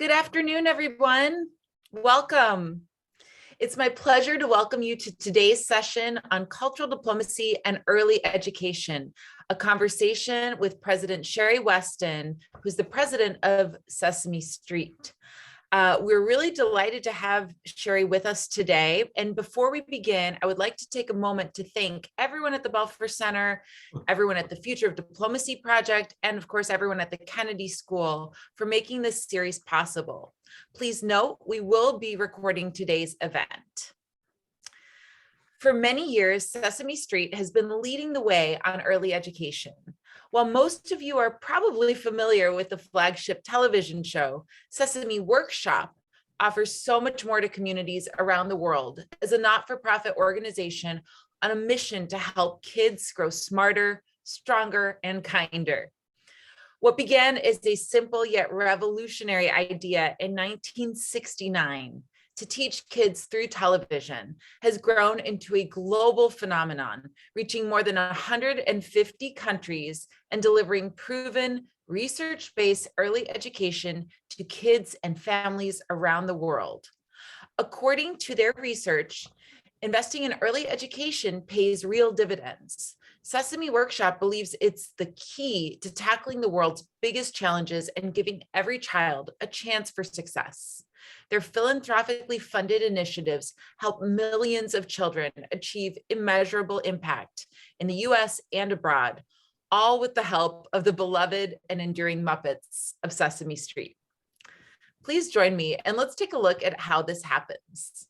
Good afternoon, everyone. Welcome. It's my pleasure to welcome you to today's session on cultural diplomacy and early education, a conversation with President Sherrie Weston, who's the president of Sesame Street. We're really delighted to have Sherrie with us today. And before we begin, I would like to take a moment to thank everyone at the Belfer Center, everyone at the Future of Diplomacy Project, and of course, everyone at the Kennedy School for making this series possible. Please note, we will be recording today's event. For many years, Sesame Street has been leading the way on early education. While most of you are probably familiar with the flagship television show, Sesame Workshop offers so much more to communities around the world as a not-for-profit organization on a mission to help kids grow smarter, stronger, and kinder. What began as a simple yet revolutionary idea in 1969 to teach kids through television has grown into a global phenomenon, reaching more than 150 countries and delivering proven research-based early education to kids and families around the world. According to their research, investing in early education pays real dividends. Sesame Workshop believes it's the key to tackling the world's biggest challenges and giving every child a chance for success. Their philanthropically funded initiatives help millions of children achieve immeasurable impact in the US and abroad, all with the help of the beloved and enduring Muppets of Sesame Street. Please join me and let's take a look at how this happens.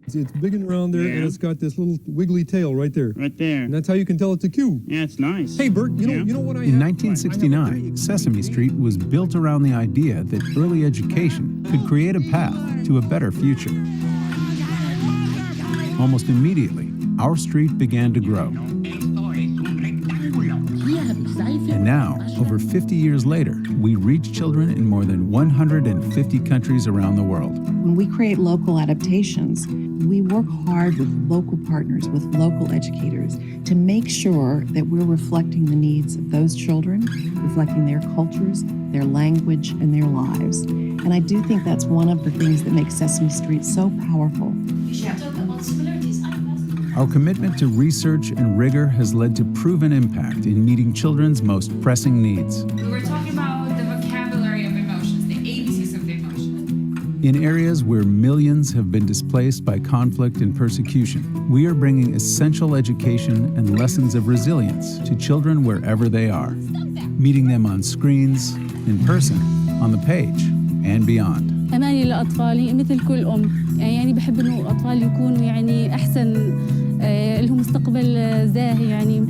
It's big and round there, and it's got this little wiggly tail right there. Right there. And that's how you can tell it's a Q. Yeah, it's nice. Hey, Bert, you know what I have? In 1969, Sesame Street was built around the idea that early education could create a path to a better future. Almost immediately, our street began to grow. And now, over 50 years later, we reach children in more than 150 countries around the world. When we create local adaptations, we work hard with local partners, with local educators, to make sure that we're reflecting the needs of those children, reflecting their cultures, their language, and their lives. And I do think that's one of the things that makes Sesame Street so powerful. Our commitment to research and rigor has led to proven impact in meeting children's most pressing needs. We were talking about the vocabulary of emotions, the ABCs of the emotion. In areas where millions have been displaced by conflict and persecution, we are bringing essential education and lessons of resilience to children wherever they are, meeting them on screens, in person, on the page, and beyond. أماني لأطفالي مثل كل يعني بحب إنه الأطفال يكونوا يعني أحسن لهم مستقبل زاهي يعني.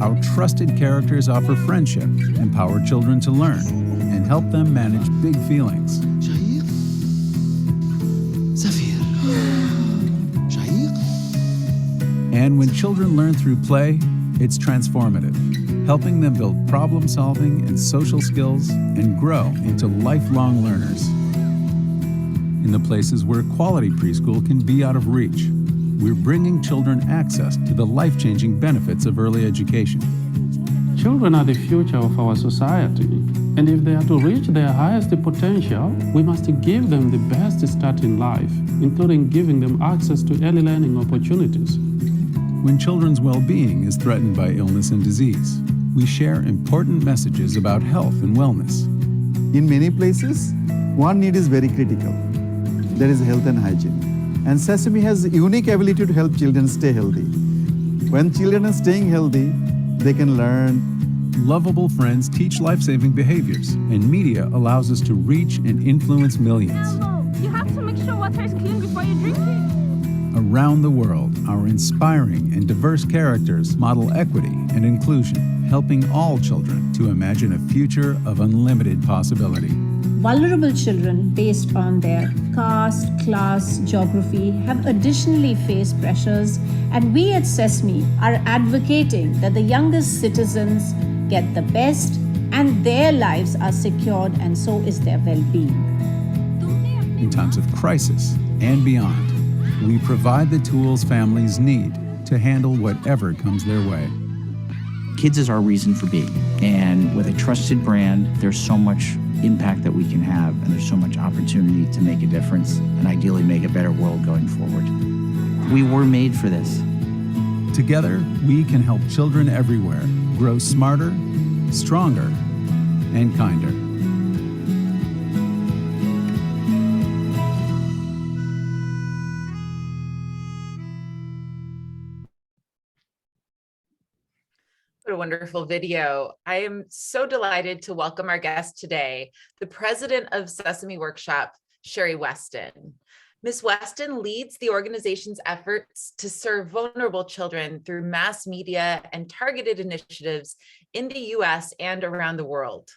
Our trusted characters offer friendship, empower children to learn, and help them manage big feelings. And when children learn through play, it's transformative, helping them build problem-solving and social skills and grow into lifelong learners. In the places where quality preschool can be out of reach, we're bringing children access to the life-changing benefits of early education. Children are the future of our society, and if they are to reach their highest potential, we must give them the best start in life, including giving them access to early learning opportunities. When children's well-being is threatened by illness and disease, we share important messages about health and wellness. In many places, one need is very critical. That is health and hygiene. And Sesame has a unique ability to help children stay healthy. When children are staying healthy, they can learn. Lovable friends teach life-saving behaviors, and media allows us to reach and influence millions. You have to make sure water is clean before you drink it. Around the world, our inspiring and diverse characters model equity and inclusion, helping all children to imagine a future of unlimited possibility. Vulnerable children, based on their caste, class, geography, have additionally faced pressures, and we at Sesame are advocating that the youngest citizens get the best and their lives are secured, and so is their well-being. In times of crisis and beyond, we provide the tools families need to handle whatever comes their way. Kids is our reason for being, and with a trusted brand. There's so much impact that we can have, and there's so much opportunity to make a difference and ideally make a better world going forward. We were made for this. Together, we can help children everywhere grow smarter, stronger, and kinder. What a wonderful video. I am so delighted to welcome our guest today, the president of Sesame Workshop, Sherrie Weston. Ms. Weston leads the organization's efforts to serve vulnerable children through mass media and targeted initiatives in the US and around the world.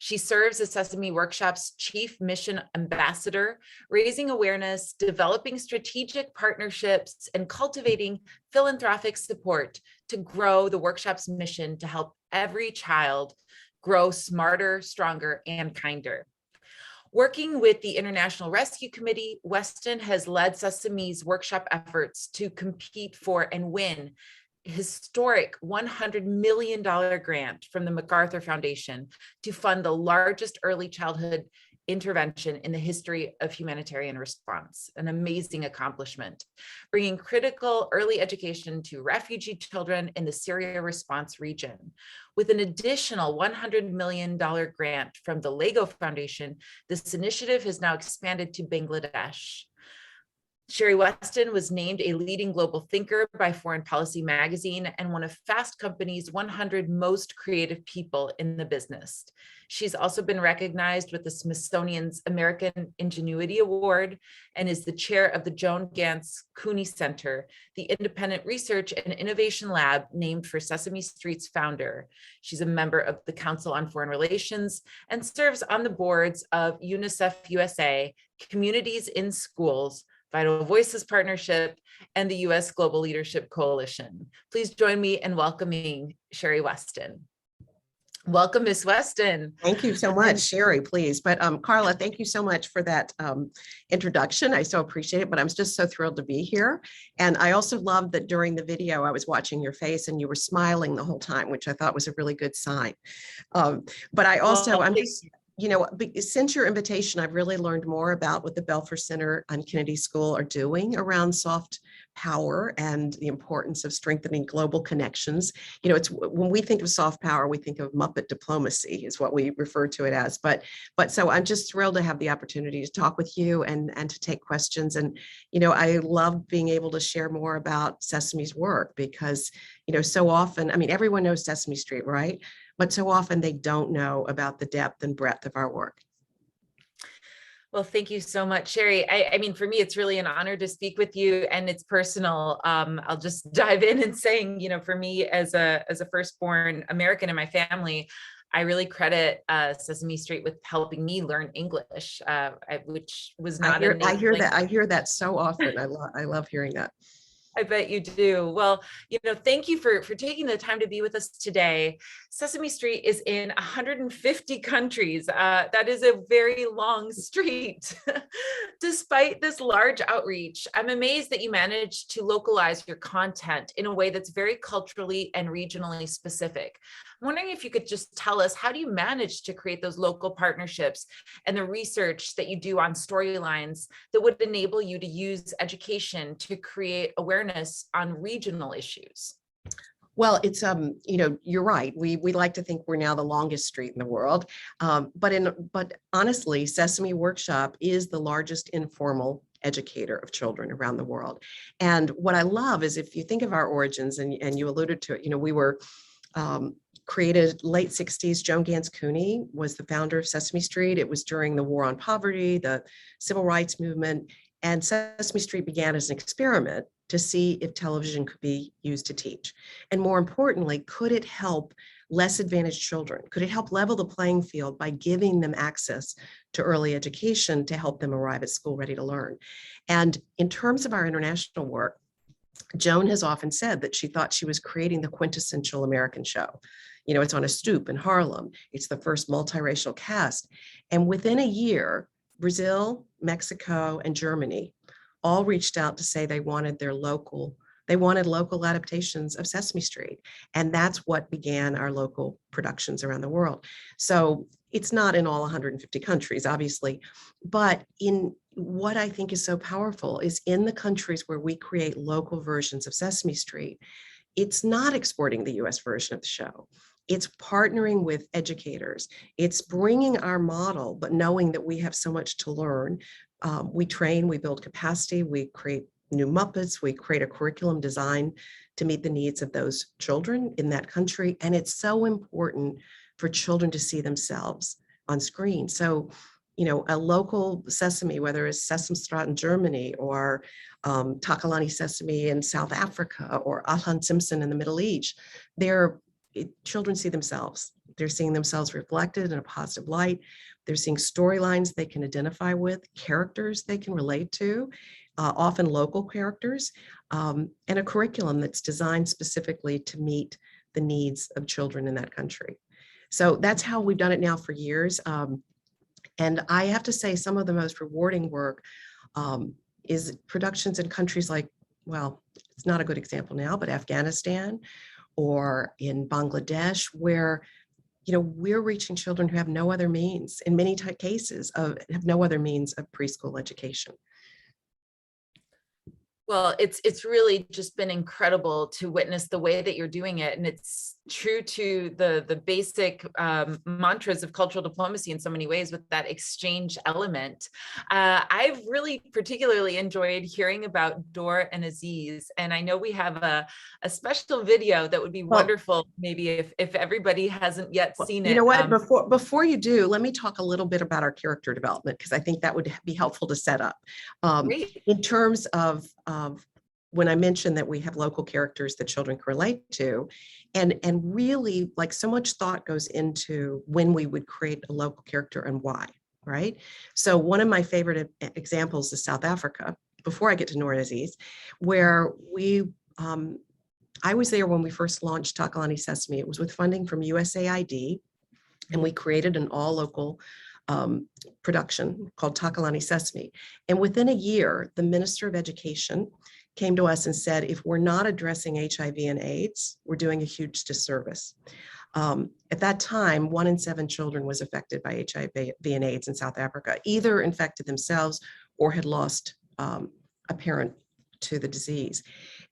She serves as Sesame Workshop's Chief Mission Ambassador, raising awareness, developing strategic partnerships, and cultivating philanthropic support to grow the workshop's mission to help every child grow smarter, stronger, and kinder. Working with the International Rescue Committee, Weston has led Sesame's workshop efforts to compete for and win historic $100 million grant from the MacArthur Foundation to fund the largest early childhood intervention in the history of humanitarian response, an amazing accomplishment, bringing critical early education to refugee children in the Syria response region. With an additional $100 million grant from the Lego Foundation, this initiative has now expanded to Bangladesh. Sherrie Weston was named a leading global thinker by Foreign Policy magazine and one of Fast Company's 100 most creative people in the business. She's also been recognized with the Smithsonian's American Ingenuity Award and is the chair of the Joan Gantz Cooney Center, the independent research and innovation lab named for Sesame Street's founder. She's a member of the Council on Foreign Relations and serves on the boards of UNICEF USA, Communities in Schools, Vital Voices Partnership, and the U.S. Global Leadership Coalition. Please join me in welcoming Sherrie Weston. Welcome, Ms. Weston. Thank you so much, Sherrie, please. But Carla, thank you so much for that introduction. I so appreciate it, but I'm just so thrilled to be here. And I also love that during the video, I was watching your face and you were smiling the whole time, which I thought was a really good sign. But I also, I'm just, you know, since your invitation, I've really learned more about what the Belfer Center and Kennedy School are doing around soft power and the importance of strengthening global connections. You know, it's when we think of soft power, we think of Muppet diplomacy is what we refer to it as. But so I'm just thrilled to have the opportunity to talk with you and to take questions. And, you know, I love being able to share more about Sesame's work because, you know, so often, I mean, everyone knows Sesame Street, right? But so often they don't know about the depth and breadth of our work. Well, thank you so much, Sherrie. I mean, for me, it's really an honor to speak with you, and it's personal. I'll just dive in and saying, you know, for me as a firstborn American in my family, I really credit Sesame Street with helping me learn English, which was not. I hear that so often. I love hearing that. I bet you do. Well, you know, thank you for taking the time to be with us today. Sesame Street is in 150 countries. That is a very long street. Despite this large outreach, I'm amazed that you managed to localize your content in a way that's very culturally and regionally specific. I'm wondering if you could just tell us, how do you manage to create those local partnerships and the research that you do on storylines that would enable you to use education to create awareness on regional issues? Well, it's, you know, you're right. We like to think we're now the longest street in the world. But honestly, Sesame Workshop is the largest informal educator of children around the world. And what I love is, if you think of our origins, and you alluded to it, you know, we were created late 60s. Joan Gantz Cooney was the founder of Sesame Street. It was during the War on Poverty, the Civil Rights Movement, and Sesame Street began as an experiment to see if television could be used to teach. And more importantly, could it help less advantaged children? Could it help level the playing field by giving them access to early education to help them arrive at school ready to learn? And in terms of our international work, Joan has often said that she thought she was creating the quintessential American show. You know, it's on a stoop in Harlem. It's the first multiracial cast. And within a year, Brazil, Mexico, and Germany all reached out to say they wanted their local They wanted local adaptations of Sesame Street. And that's what began our local productions around the world. So it's not in all 150 countries, obviously, but in what I think is so powerful is in the countries where we create local versions of Sesame Street, it's not exporting the US version of the show. It's partnering with educators. It's bringing our model, but knowing that we have so much to learn. We train, we build capacity, we create new Muppets, we create a curriculum designed to meet the needs of those children in that country. And it's so important for children to see themselves on screen. So, you know, a local Sesame, whether it's Sesame Street in Germany or Takalani Sesame in South Africa or Alhan Simpson in the Middle East, children see themselves. They're seeing themselves reflected in a positive light. They're seeing storylines they can identify with, characters they can relate to, often local characters, and a curriculum that's designed specifically to meet the needs of children in that country. So that's how we've done it now for years. And I have to say some of the most rewarding work is productions in countries like, well, it's not a good example now, but Afghanistan or in Bangladesh, where, you know, we're reaching children who have no other means, in many cases, have no other means of preschool education. Well, it's really just been incredible to witness the way that you're doing it. And it's true to the basic mantras of cultural diplomacy in so many ways with that exchange element. I've really particularly enjoyed hearing about Dor and Aziz. And I know we have a special video that would be wonderful, maybe if everybody hasn't yet seen it. You know what, before you do, let me talk a little bit about our character development, because I think that would be helpful to set up. In terms of when I mentioned that we have local characters that children can relate to, and really, like, so much thought goes into when we would create a local character and why, right? So one of my favorite examples is South Africa, before I get to Noor Aziz, where I was there when we first launched Takalani Sesame. It was with funding from USAID, and we created an all local production called Takalani Sesame. And within a year, the Minister of Education came to us and said, if we're not addressing HIV and AIDS, we're doing a huge disservice. At that time, 1 in 7 children was affected by HIV and AIDS in South Africa, either infected themselves or had lost a parent to the disease.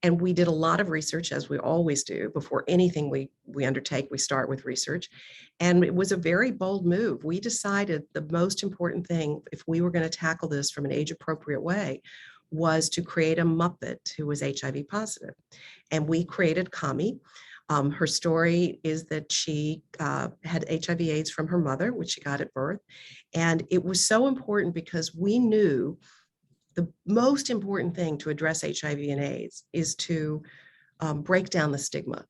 And we did a lot of research, as we always do. Before anything we undertake, we start with research. And it was a very bold move. We decided the most important thing, if we were going to tackle this from an age-appropriate way, was to create a Muppet who was HIV positive. And we created Kami. Her story is that she had HIV/AIDS from her mother, which she got at birth. And it was so important because we knew the most important thing to address HIV and AIDS is to break down the stigma.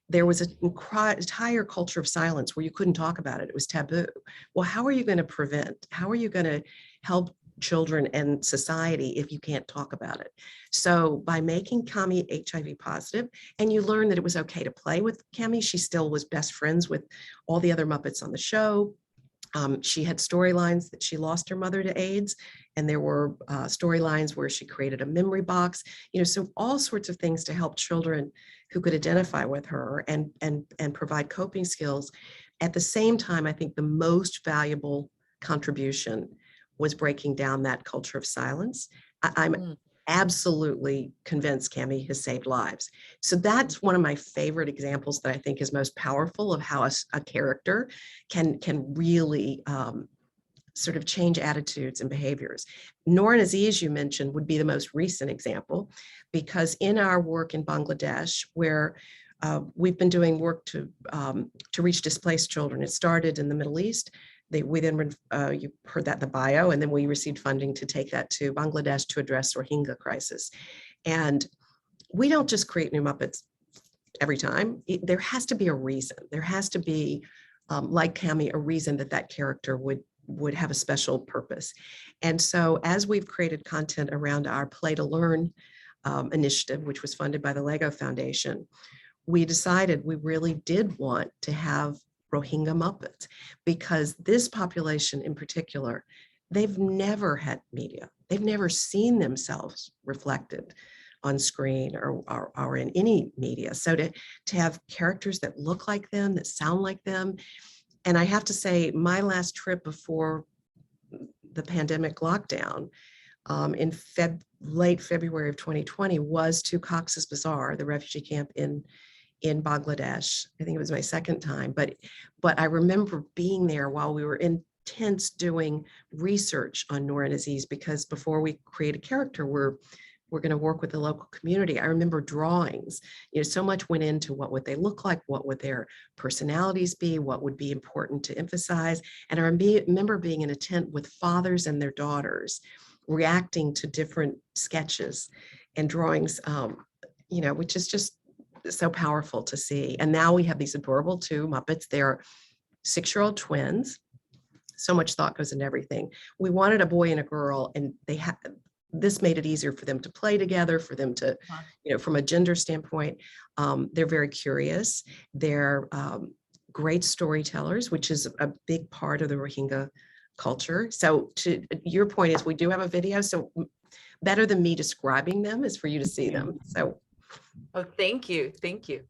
There was an entire culture of silence where you couldn't talk about it. It was taboo. Well, how are you going to prevent? How are you going to help children and society if you can't talk about it? So by making Kami HIV positive, and you learn that it was okay to play with Kami, she still was best friends with all the other Muppets on the show. She had storylines that she lost her mother to AIDS, and there were storylines where she created a memory box, you know, so all sorts of things to help children who could identify with her and provide coping skills. At the same time, I think the most valuable contribution was breaking down that culture of silence. I'm absolutely convinced Kami has saved lives. So that's one of my favorite examples that I think is most powerful of how a character can really sort of change attitudes and behaviors. Noor and Aziz, you mentioned, would be the most recent example, because in our work in Bangladesh, where we've been doing work to reach displaced children, it started in the Middle East. We then, you heard that in the bio, and then we received funding to take that to Bangladesh to address Rohingya crisis. And we don't just create new Muppets every time. There has to be a reason. There has to be, like Kami, a reason that character would have a special purpose. And so as we've created content around our Play to Learn initiative, which was funded by the Lego Foundation, we decided we really did want to have Rohingya Muppets, because this population in particular, they've never had media. They've never seen themselves reflected on screen or in any media. So to have characters that look like them, that sound like them. And I have to say, my last trip before the pandemic lockdown in late February of 2020 was to Cox's Bazar, the refugee camp in Bangladesh. I think it was my second time, but I remember being there while we were in tents doing research on Noor and Aziz, because before we create a character, we're going to work with the local community. I remember drawings, so much went into what would they look like, what would their personalities be, what would be important to emphasize. And I remember being in a tent with fathers and their daughters reacting to different sketches and drawings, which is just so powerful to see. And now we have these adorable two Muppets. They're 6-year-old twins. So much thought goes into everything. We wanted a boy and a girl, and this made it easier for them to play together, for them to, from a gender standpoint, they're very curious. They're great storytellers, which is a big part of the Rohingya culture. So to your point is, we do have a video, so better than me describing them is for you to see them. So. Oh, thank you. Thank you.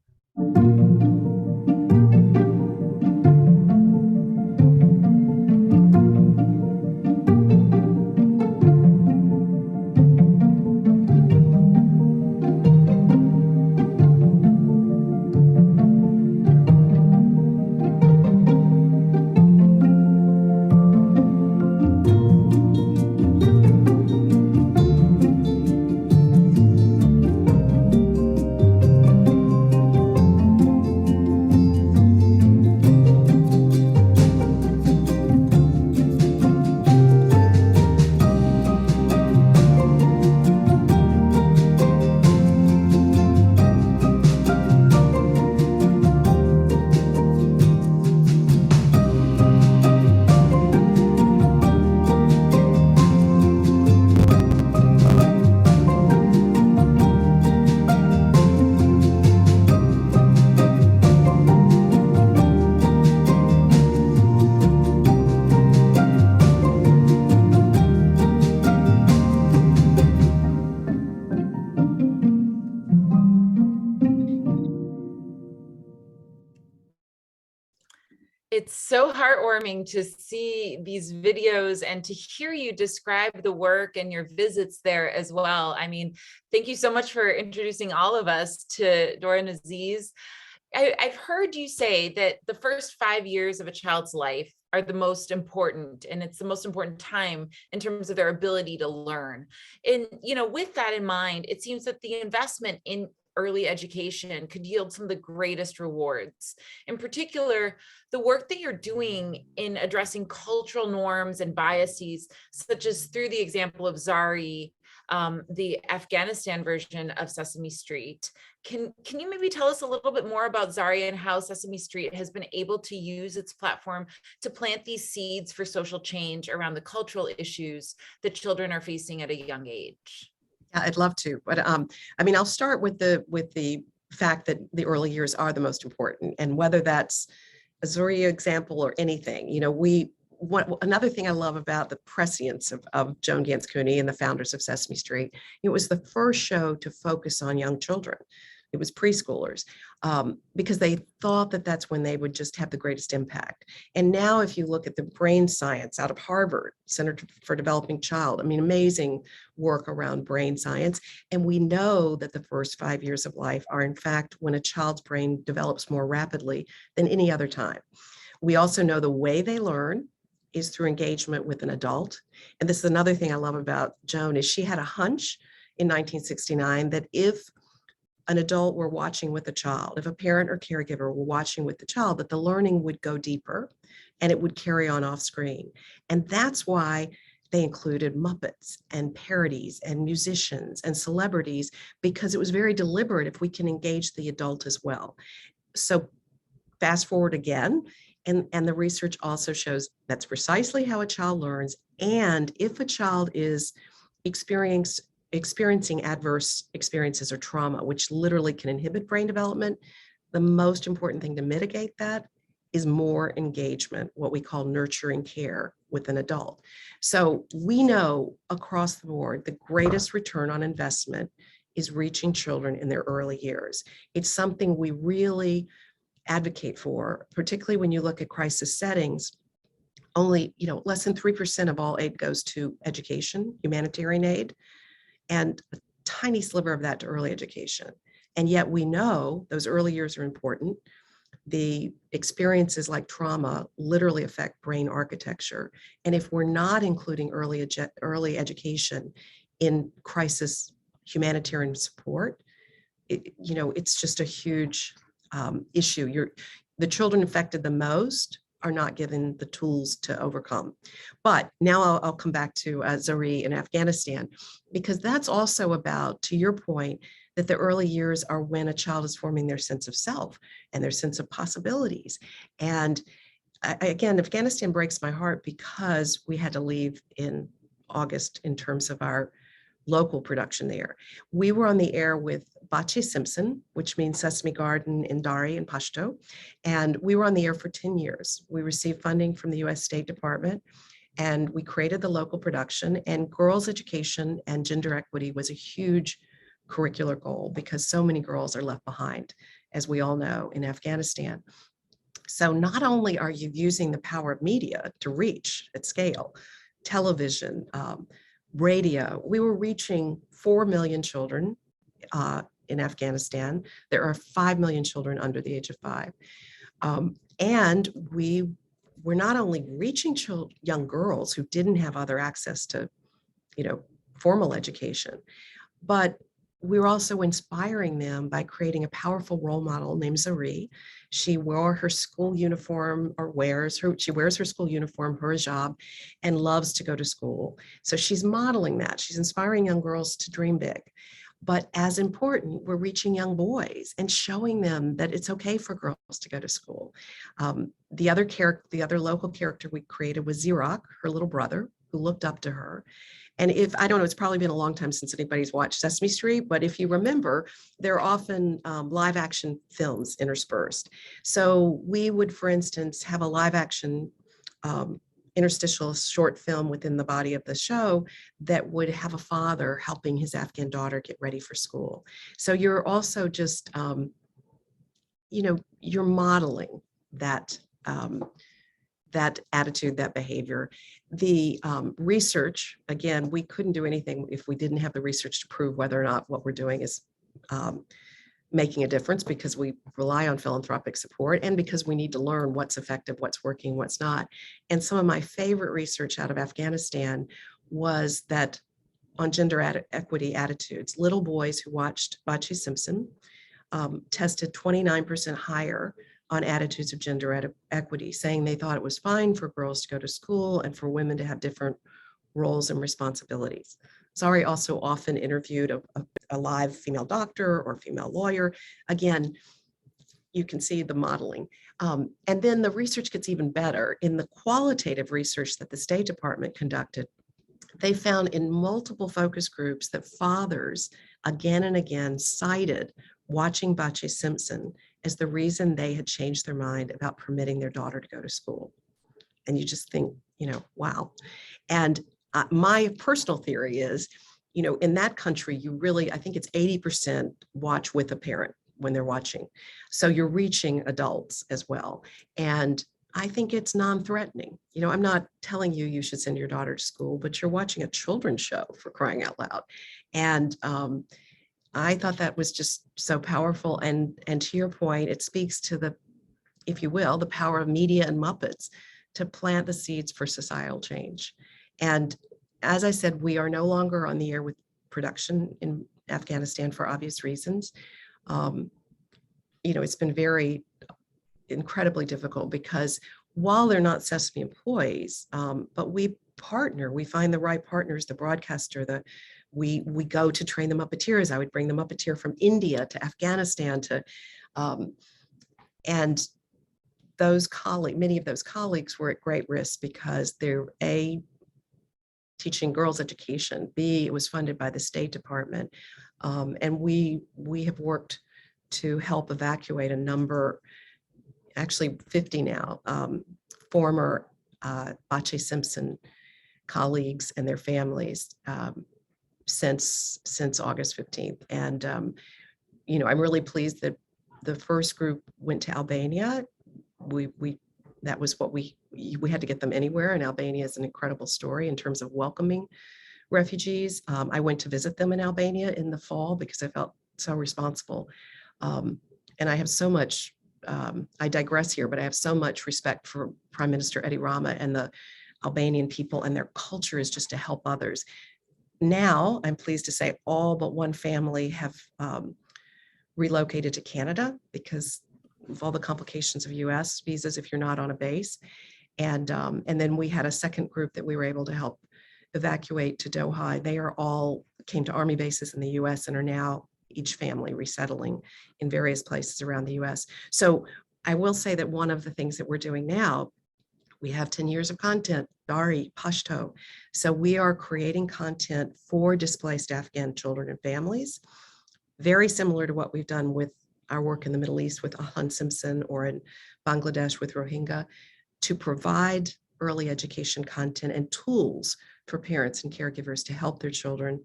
It's so heartwarming to see these videos and to hear you describe the work and your visits there as well. I mean, thank you so much for introducing all of us to Dora and Aziz. I've heard you say that the first 5 years of a child's life are the most important, and it's the most important time in terms of their ability to learn. And, with that in mind, it seems that the investment in early education could yield some of the greatest rewards. In particular, the work that you're doing in addressing cultural norms and biases, such as through the example of Zari, the Afghanistan version of Sesame Street. Can you maybe tell us a little bit more about Zari and how Sesame Street has been able to use its platform to plant these seeds for social change around the cultural issues that children are facing at a young age? Yeah, I'd love to, but I'll start with the fact that the early years are the most important, and whether that's a Zuri example or anything, another thing I love about the prescience of Joan Gans Cooney and the founders of Sesame Street, it was the first show to focus on young children. It was preschoolers, because they thought that that's when they would just have the greatest impact. And now if you look at the brain science out of Harvard, Center for Developing Child, amazing work around brain science. And we know that the first 5 years of life are in fact when a child's brain develops more rapidly than any other time. We also know the way they learn is through engagement with an adult. And this is another thing I love about Joan, is she had a hunch in 1969 that if an adult were watching with a child, if a parent or caregiver were watching with the child, that the learning would go deeper and it would carry on off screen. And that's why they included Muppets and parodies and musicians and celebrities, because it was very deliberate if we can engage the adult as well. So fast forward again, and the research also shows that's precisely how a child learns. And if a child is experiencing adverse experiences or trauma, which literally can inhibit brain development, the most important thing to mitigate that is more engagement, what we call nurturing care with an adult. So we know across the board, the greatest return on investment is reaching children in their early years. It's something we really advocate for, particularly when you look at crisis settings. Only, less than 3% of all aid goes to education, humanitarian aid, and a tiny sliver of that to early education. And yet we know those early years are important. The experiences like trauma literally affect brain architecture. And if we're not including early education in crisis humanitarian support, it's just a huge issue. The children affected the most are not given the tools to overcome. But now I'll come back to Sherrie in Afghanistan, because that's also about, to your point, that the early years are when a child is forming their sense of self and their sense of possibilities. And again, Afghanistan breaks my heart because we had to leave in August in terms of our local production there. We were on the air with Bache Simpson, which means Sesame Garden in Dari and Pashto. And we were on the air for 10 years. We received funding from the US State Department, and we created the local production, and girls' education and gender equity was a huge curricular goal because so many girls are left behind, as we all know, in Afghanistan. So not only are you using the power of media to reach at scale, television, radio, we were reaching 4 million children in Afghanistan. There are 5 million children under the age of 5. And we were not only reaching young girls who didn't have other access to, formal education, but we were also inspiring them by creating a powerful role model named Sherrie. She wore her school uniform, she wears her school uniform, her hijab, and loves to go to school. So she's modeling that. She's inspiring young girls to dream big. But as important, we're reaching young boys and showing them that it's okay for girls to go to school. The other local character we created was Zirak, her little brother, who looked up to her. And I don't know, it's probably been a long time since anybody's watched Sesame Street, but if you remember, there are often live action films interspersed. So we would, for instance, have a live action interstitial short film within the body of the show that would have a father helping his Afghan daughter get ready for school. So you're also just, you're modeling that attitude, that behavior. The research, again, we couldn't do anything if we didn't have the research to prove whether or not what we're doing is making a difference, because we rely on philanthropic support and because we need to learn what's effective, what's working, what's not. And some of my favorite research out of Afghanistan was that on gender equity attitudes, little boys who watched Bache Simpson tested 29% higher on attitudes of gender equity, saying they thought it was fine for girls to go to school and for women to have different roles and responsibilities. Sherrie also often interviewed a live female doctor or female lawyer. Again, you can see the modeling. And then the research gets even better. In the qualitative research that the State Department conducted, they found in multiple focus groups that fathers again and again cited watching Bache Simpson as the reason they had changed their mind about permitting their daughter to go to school. And you just think, wow. And my personal theory is, in that country, you really, I think it's 80% watch with a parent when they're watching. So you're reaching adults as well. And I think it's non-threatening. I'm not telling you should send your daughter to school, but you're watching a children's show, for crying out loud. And I thought that was just so powerful. And to your point, it speaks to the, if you will, the power of media and Muppets to plant the seeds for societal change. And as I said, we are no longer on the air with production in Afghanistan for obvious reasons. It's been incredibly difficult because while they're not Sesame employees, but we partner, we find the right partners, the broadcaster, we go to train the Muppeteers. I would bring the Muppeteer from India to Afghanistan and many of those colleagues were at great risk because they're teaching girls education, B, it was funded by the State Department. And we have worked to help evacuate a number, actually 50 now, former Bache Simpson colleagues and their families since August 15th. And, I'm really pleased that the first group went to Albania. That was what we had to get them anywhere. And Albania is an incredible story in terms of welcoming refugees. I went to visit them in Albania in the fall because I felt so responsible. And I have so much, I digress here, but I have so much respect for Prime Minister Edi Rama and the Albanian people, and their culture is just to help others. Now, I'm pleased to say all but one family have relocated to Canada because of all the complications of US visas if you're not on a base. And then we had a second group that we were able to help evacuate to Doha. They are all came to Army bases in the US and are now each family resettling in various places around the US. So I will say that one of the things that we're doing now, we have 10 years of content, Dari, Pashto. So we are creating content for displaced Afghan children and families, very similar to what we've done with our work in the Middle East with Ahan Simpson or in Bangladesh with Rohingya, to provide early education content and tools for parents and caregivers to help their children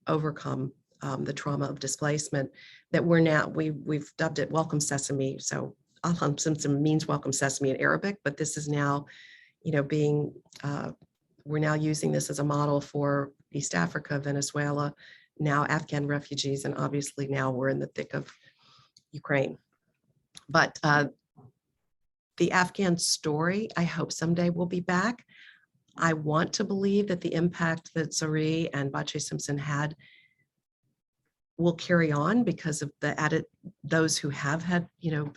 overcome the trauma of displacement that we've dubbed it Welcome Sesame. So Ahan Simpson means Welcome Sesame in Arabic, but this is now, we're now using this as a model for East Africa, Venezuela, now Afghan refugees, and obviously now we're in the thick of Ukraine. But the Afghan story, I hope someday will be back. I want to believe that the impact that Sherrie and Bache Simpson had will carry on because of those who have had,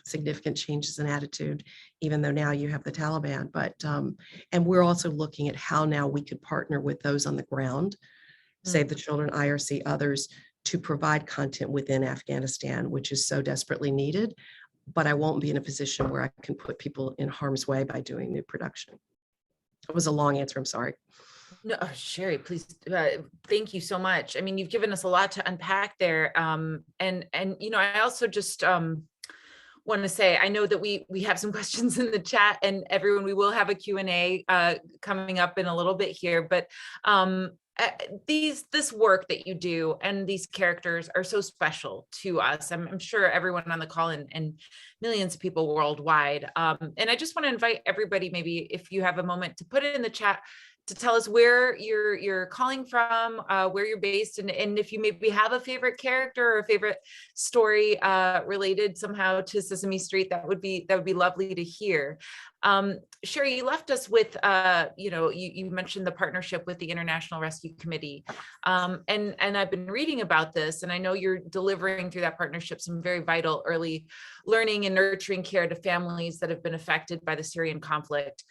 significant changes in attitude, even though now you have the Taliban. But, and we're also looking at how now we could partner with those on the ground, Save the Children, IRC, others, to provide content within Afghanistan, which is so desperately needed. But I won't be in a position where I can put people in harm's way by doing new production. It was a long answer, I'm sorry. No, Sherrie, please, thank you so much. I mean, you've given us a lot to unpack there. And I also just want to say, I know that we have some questions in the chat, and everyone, we will have a Q&A coming up in a little bit here, but this work that you do and these characters are so special to us. I'm sure everyone on the call and millions of people worldwide. And I just want to invite everybody, maybe if you have a moment, to put it in the chat to tell us where you're calling from, where you're based, and if you maybe have a favorite character or a favorite story related somehow to Sesame Street, that would be lovely to hear. Sherrie, you left us with, you mentioned the partnership with the International Rescue Committee, and I've been reading about this, and I know you're delivering through that partnership some very vital early learning and nurturing care to families that have been affected by the Syrian conflict.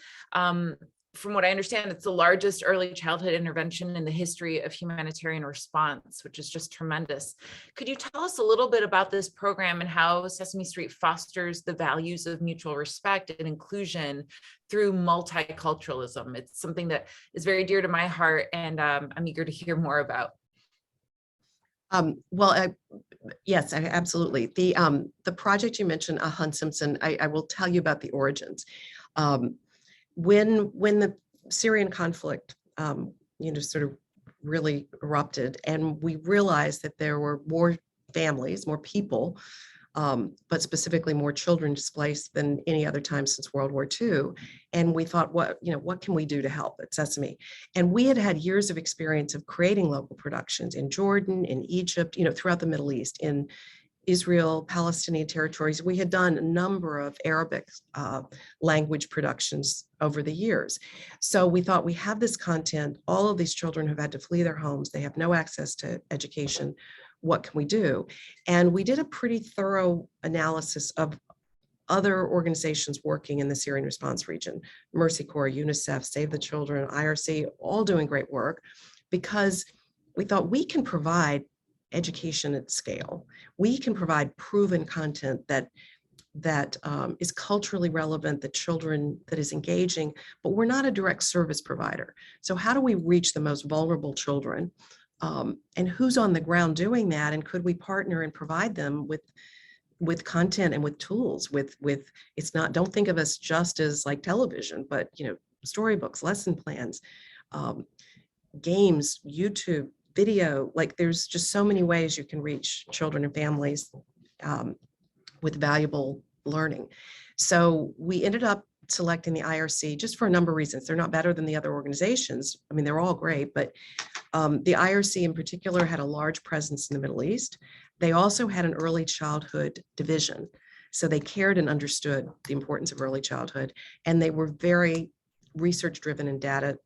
From what I understand, it's the largest early childhood intervention in the history of humanitarian response, which is just tremendous. Could you tell us a little bit about this program and how Sesame Street fosters the values of mutual respect and inclusion through multiculturalism? It's something that is very dear to my heart, and I'm eager to hear more about. Yes, absolutely. The project you mentioned, Ahan Simpson, I will tell you about the origins. When the Syrian conflict, sort of really erupted, and we realized that there were more families, more people, but specifically more children displaced than any other time since World War II. And we thought, what can we do to help at Sesame? And we had years of experience of creating local productions in Jordan, in Egypt, throughout the Middle East, in Israel, Palestinian territories. We had done a number of Arabic language productions over the years. So we thought, we have this content, all of these children have had to flee their homes, they have no access to education, what can we do? And we did a pretty thorough analysis of other organizations working in the Syrian response region, Mercy Corps, UNICEF, Save the Children, IRC, all doing great work, because we thought we can provide education at scale. We can provide proven content that is culturally relevant, that is engaging, but we're not a direct service provider. So how do we reach the most vulnerable children? And who's on the ground doing that? And could we partner and provide them with content and with tools, with it's not, don't think of us just as like television, but storybooks, lesson plans, games, YouTube, video, like there's just so many ways you can reach children and families with valuable learning. So we ended up selecting the IRC just for a number of reasons. They're not better than the other organizations. I mean, they're all great, but the IRC in particular had a large presence in the Middle East. They also had an early childhood division. So they cared and understood the importance of early childhood, and they were very research driven and data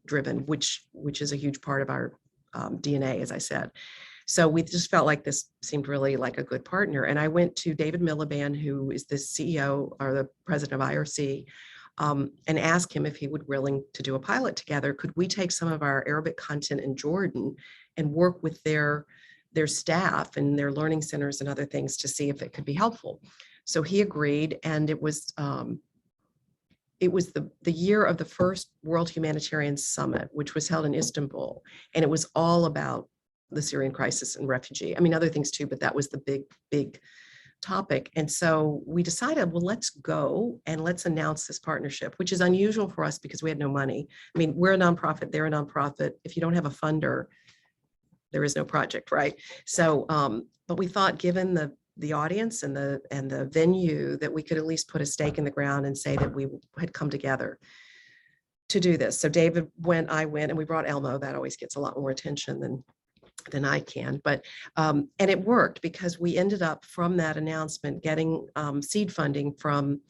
driven, which is a huge part of our DNA, as I said. So we just felt like this seemed really like a good partner. And I went to David Miliband, who is the CEO or the president of IRC, and asked him if he would willing to do a pilot together. Could we take some of our Arabic content in Jordan and work with their staff and their learning centers and other things to see if it could be helpful? So he agreed, and it was the year of the first World Humanitarian Summit, which was held in Istanbul, and it was all about the Syrian crisis and refugee. I mean, other things too, but that was the big topic. And so we decided, well, let's go and let's announce this partnership, which is unusual for us because we had no money. I mean, we're a nonprofit, they're a nonprofit. If you don't have a funder, there is no project, right? So, but we thought, given the audience and the venue, that we could at least put a stake in the ground and say that we had come together to do this. So David went, I went, and we brought Elmo. That always gets a lot more attention than I can, but and it worked because we ended up from that announcement getting seed funding from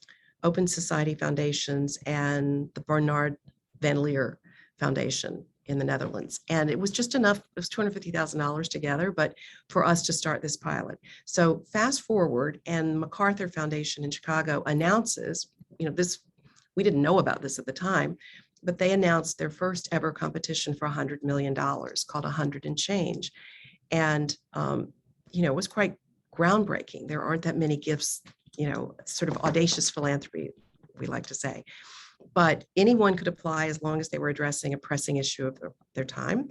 Open Society Foundations and the Bernard Van Leer Foundation in the Netherlands. And it was just enough, it was $250,000 together, but for us to start this pilot. So fast forward, and MacArthur Foundation in Chicago announces, this, we didn't know about this at the time, but they announced their first ever competition for $100 million called 100 and Change. And, it was quite groundbreaking. There aren't that many gifts, sort of audacious philanthropy, we like to say. But anyone could apply as long as they were addressing a pressing issue of their time.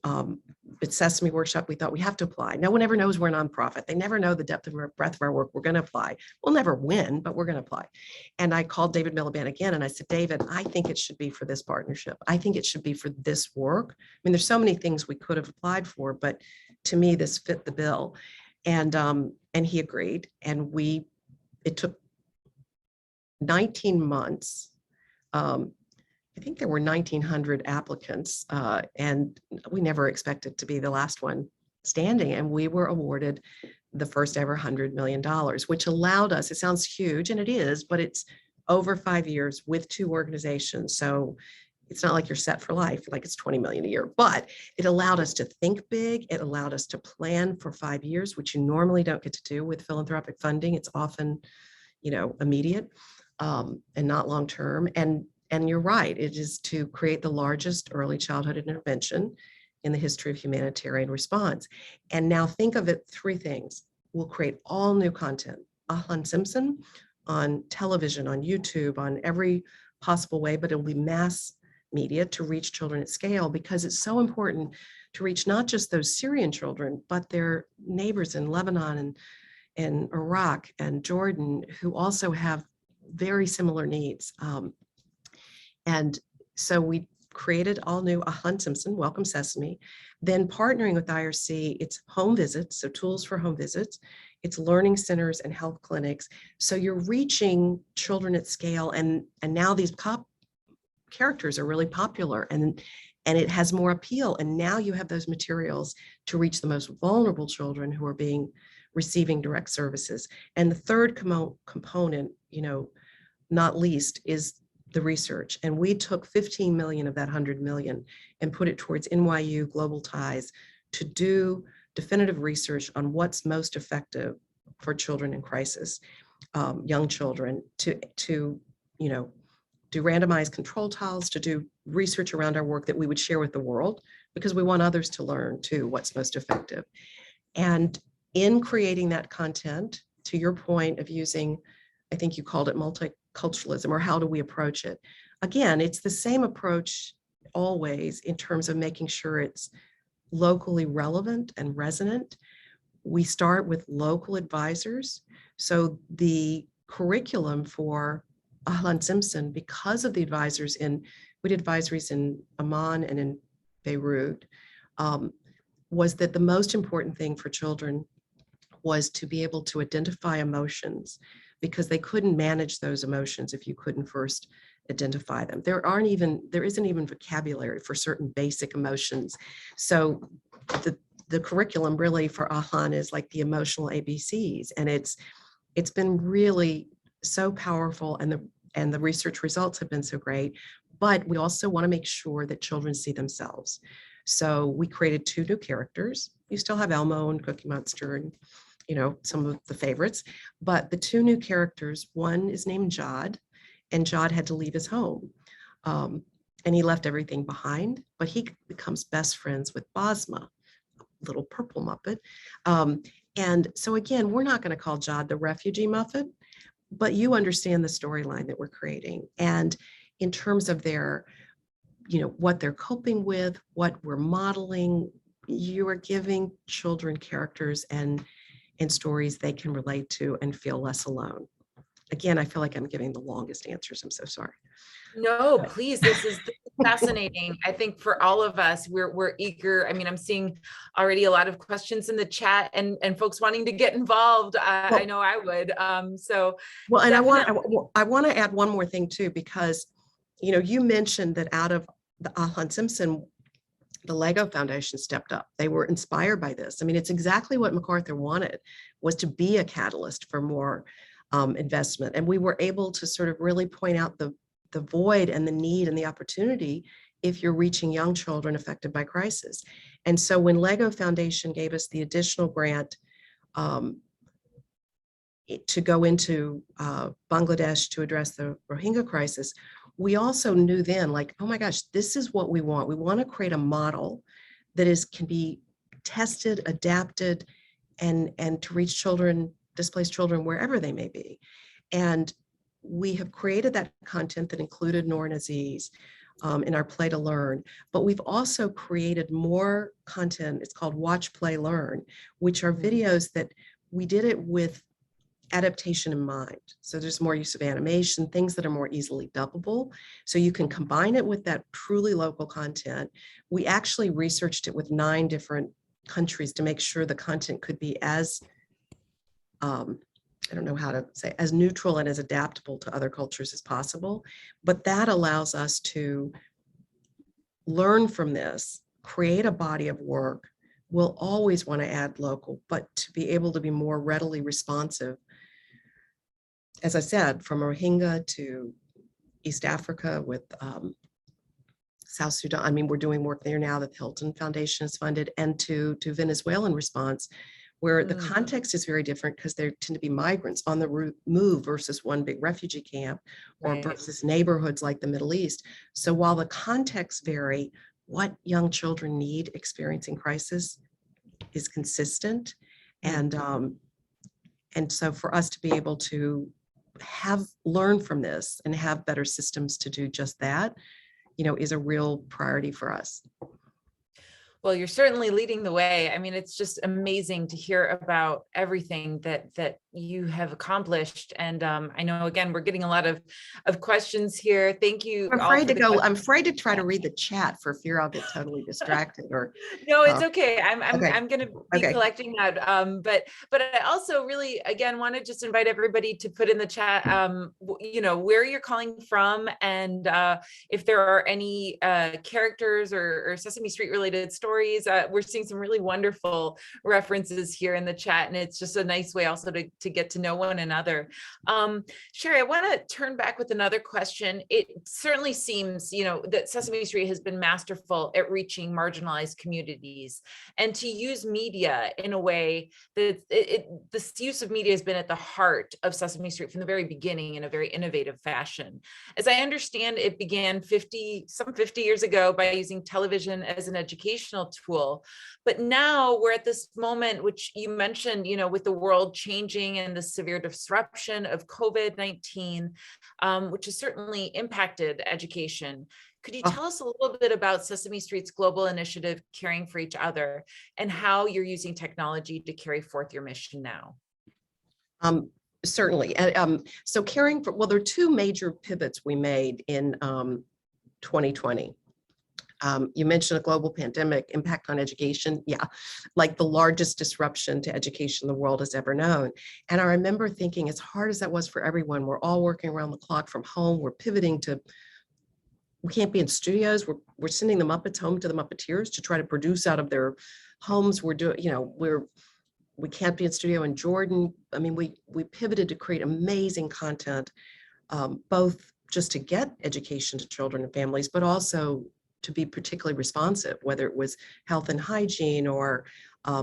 At Sesame Workshop, we thought we have to apply. No one ever knows we're a nonprofit. They never know the depth of our breadth of our work. We're going to apply. We'll never win, but we're going to apply. And I called David Miliband again, and I said, David, I think it should be for this partnership. I think it should be for this work. I mean, there's so many things we could have applied for, but to me, this fit the bill. And he agreed. And it took 19 months. I think there were 1,900 applicants, and we never expected to be the last one standing. And we were awarded the first ever $100 million, which allowed us, it sounds huge, and it is, but it's over 5 years with 2 organizations. So it's not like you're set for life, like it's 20 million a year, but it allowed us to think big. It allowed us to plan for 5 years, which you normally don't get to do with philanthropic funding. It's often, immediate and not long-term. And you're right, it is to create the largest early childhood intervention in the history of humanitarian response. And now think of it, 3 things. We'll create all new content. Ahlan Simpson on television, on YouTube, on every possible way, but it'll be mass media to reach children at scale, because it's so important to reach not just those Syrian children, but their neighbors in Lebanon and Iraq and Jordan, who also have very similar needs. And so we created all new Ahlan Simpson, Welcome Sesame, then partnering with IRC, it's home visits, so tools for home visits, it's learning centers and health clinics. So you're reaching children at scale, and now these characters are really popular, and it has more appeal. And now you have those materials to reach the most vulnerable children who are receiving direct services. And the third component, not least, is the research. And we took 15 million of that 100 million and put it towards NYU Global Ties to do definitive research on what's most effective for children in crisis, young children, to do randomized control trials, to do research around our work that we would share with the world, because we want others to learn too what's most effective. And in creating that content, to your point of using, I think you called it multiculturalism, or how do we approach it? Again, it's the same approach always in terms of making sure it's locally relevant and resonant. We start with local advisors. So the curriculum for Ahlan Simpson, because of the advisors we did advisories in Amman and in Beirut, was that the most important thing for children was to be able to identify emotions, because they couldn't manage those emotions if you couldn't first identify them. There isn't even vocabulary for certain basic emotions. So the curriculum really for Ahlan is like the emotional ABCs, and it's been really so powerful, and the research results have been so great. But we also want to make sure that children see themselves. So we created 2 new characters. You still have Elmo and Cookie Monster and, you know, some of the favorites, but the 2 new characters, one is named Jod, and Jod had to leave his home. And he left everything behind, but he becomes best friends with Bosma, a little purple Muppet. And so again, we're not going to call Jod the refugee Muppet, but you understand the storyline that we're creating. And in terms of their, you know, what they're coping with, what we're modeling, you are giving children characters and stories they can relate to and feel less alone. Again, I feel like I'm giving the longest answers. I'm so sorry. No, please. This is fascinating. I think for all of us, we're eager. I mean, I'm seeing already a lot of questions in the chat and folks wanting to get involved. I know I would. So well, and I want to add one more thing too, because you know, you mentioned that out of the Ahlan Simpson, the Lego Foundation stepped up. They were inspired by this. I mean, it's exactly what MacArthur wanted, was to be a catalyst for more investment. And we were able to sort of really point out the void and the need and the opportunity if you're reaching young children affected by crisis. And so when Lego Foundation gave us the additional grant to go into Bangladesh to address the Rohingya crisis, we also knew then, like, oh my gosh, this is what we want. We want to create a model that can be tested, adapted, and to reach children, displaced children, wherever they may be. And we have created that content that included Noor and Aziz in our Play to Learn, but we've also created more content. It's called Watch, Play, Learn, which are videos that we did it with adaptation in mind. So there's more use of animation, things that are more easily dubbable. So you can combine it with that truly local content. We actually researched it with 9 different countries to make sure the content could be as, I don't know how to say, as neutral and as adaptable to other cultures as possible. But that allows us to learn from this, create a body of work. We'll always want to add local, but to be able to be more readily responsive, as I said, from Rohingya to East Africa with South Sudan. I mean, we're doing work there now that the Hilton Foundation has funded, and to Venezuelan response, where the context is very different because there tend to be migrants on the move versus one big refugee camp, or versus neighborhoods like the Middle East. So while the contexts vary, what young children need experiencing crisis is consistent. And so for us to be able to learn from this and have better systems to do just that, you know, is a real priority for us. Well, you're certainly leading the way. I mean, it's just amazing to hear about everything that you have accomplished. And I know, again, we're getting a lot of questions here. Thank you. I'm afraid to go. I'm afraid to try to read the chat for fear I'll get totally distracted. Or no, it's okay. I'm going to be Okay. collecting that. But I also really, again, want to just invite everybody to put in the chat, you know, where you're calling from, and if there are any characters or Sesame Street related stories. We're seeing some really wonderful references here in the chat, and it's just a nice way also to get to know one another. Sherrie, I want to turn back with another question. It certainly seems, you know, that Sesame Street has been masterful at reaching marginalized communities, and to use media in a way that this use of media has been at the heart of Sesame Street from the very beginning in a very innovative fashion. As I understand, it began 50 years ago by using television as an educational tool. But now we're at this moment, which you mentioned, you know, with the world changing and the severe disruption of COVID-19, which has certainly impacted education. Could you tell us a little bit about Sesame Street's global initiative, Caring for Each Other, and how you're using technology to carry forth your mission now? Certainly. So caring for, well, there are 2 major pivots we made in 2020. You mentioned a global pandemic impact on education. Yeah, like the largest disruption to education the world has ever known. And I remember thinking, as hard as that was for everyone, we're all working around the clock from home. We're pivoting to, we can't be in studios. We're sending the Muppets home to the Muppeteers to try to produce out of their homes. We're doing, we can't be in studio in Jordan. I mean, we pivoted to create amazing content, both just to get education to children and families, but also to be particularly responsive, whether it was health and hygiene or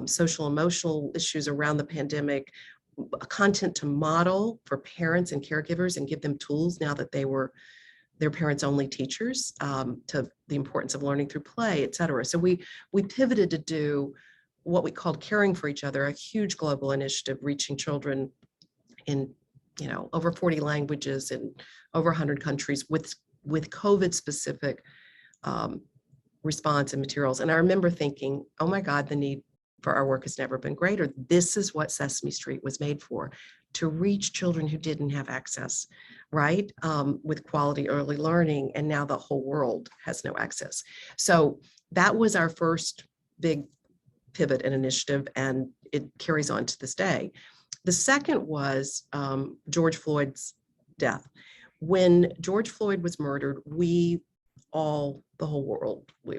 social emotional issues around the pandemic, content to model for parents and caregivers and give them tools now that they were their parents only teachers, to the importance of learning through play, et cetera. So we pivoted to do what we called Caring for Each Other, a huge global initiative reaching children in over 40 languages in over 100 countries with COVID specific response and materials. And I remember thinking, oh my God, the need for our work has never been greater. This is what Sesame Street was made for, to reach children who didn't have access, right? With quality early learning, and now the whole world has no access. So that was our first big pivot and initiative, and it carries on to this day. The second was George Floyd's death. When George Floyd was murdered, we all, the whole world, we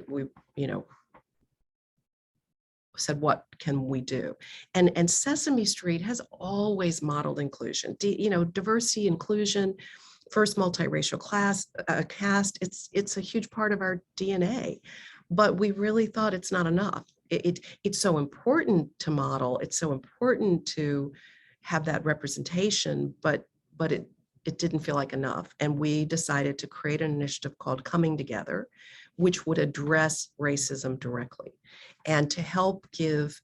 said, what can we do? And Sesame Street has always modeled inclusion, diversity, inclusion, first multiracial cast. It's a huge part of our DNA, but we really thought it's not enough. It's so important to model. It's so important to have that representation, but it didn't feel like enough. And we decided to create an initiative called Coming Together, which would address racism directly and to help give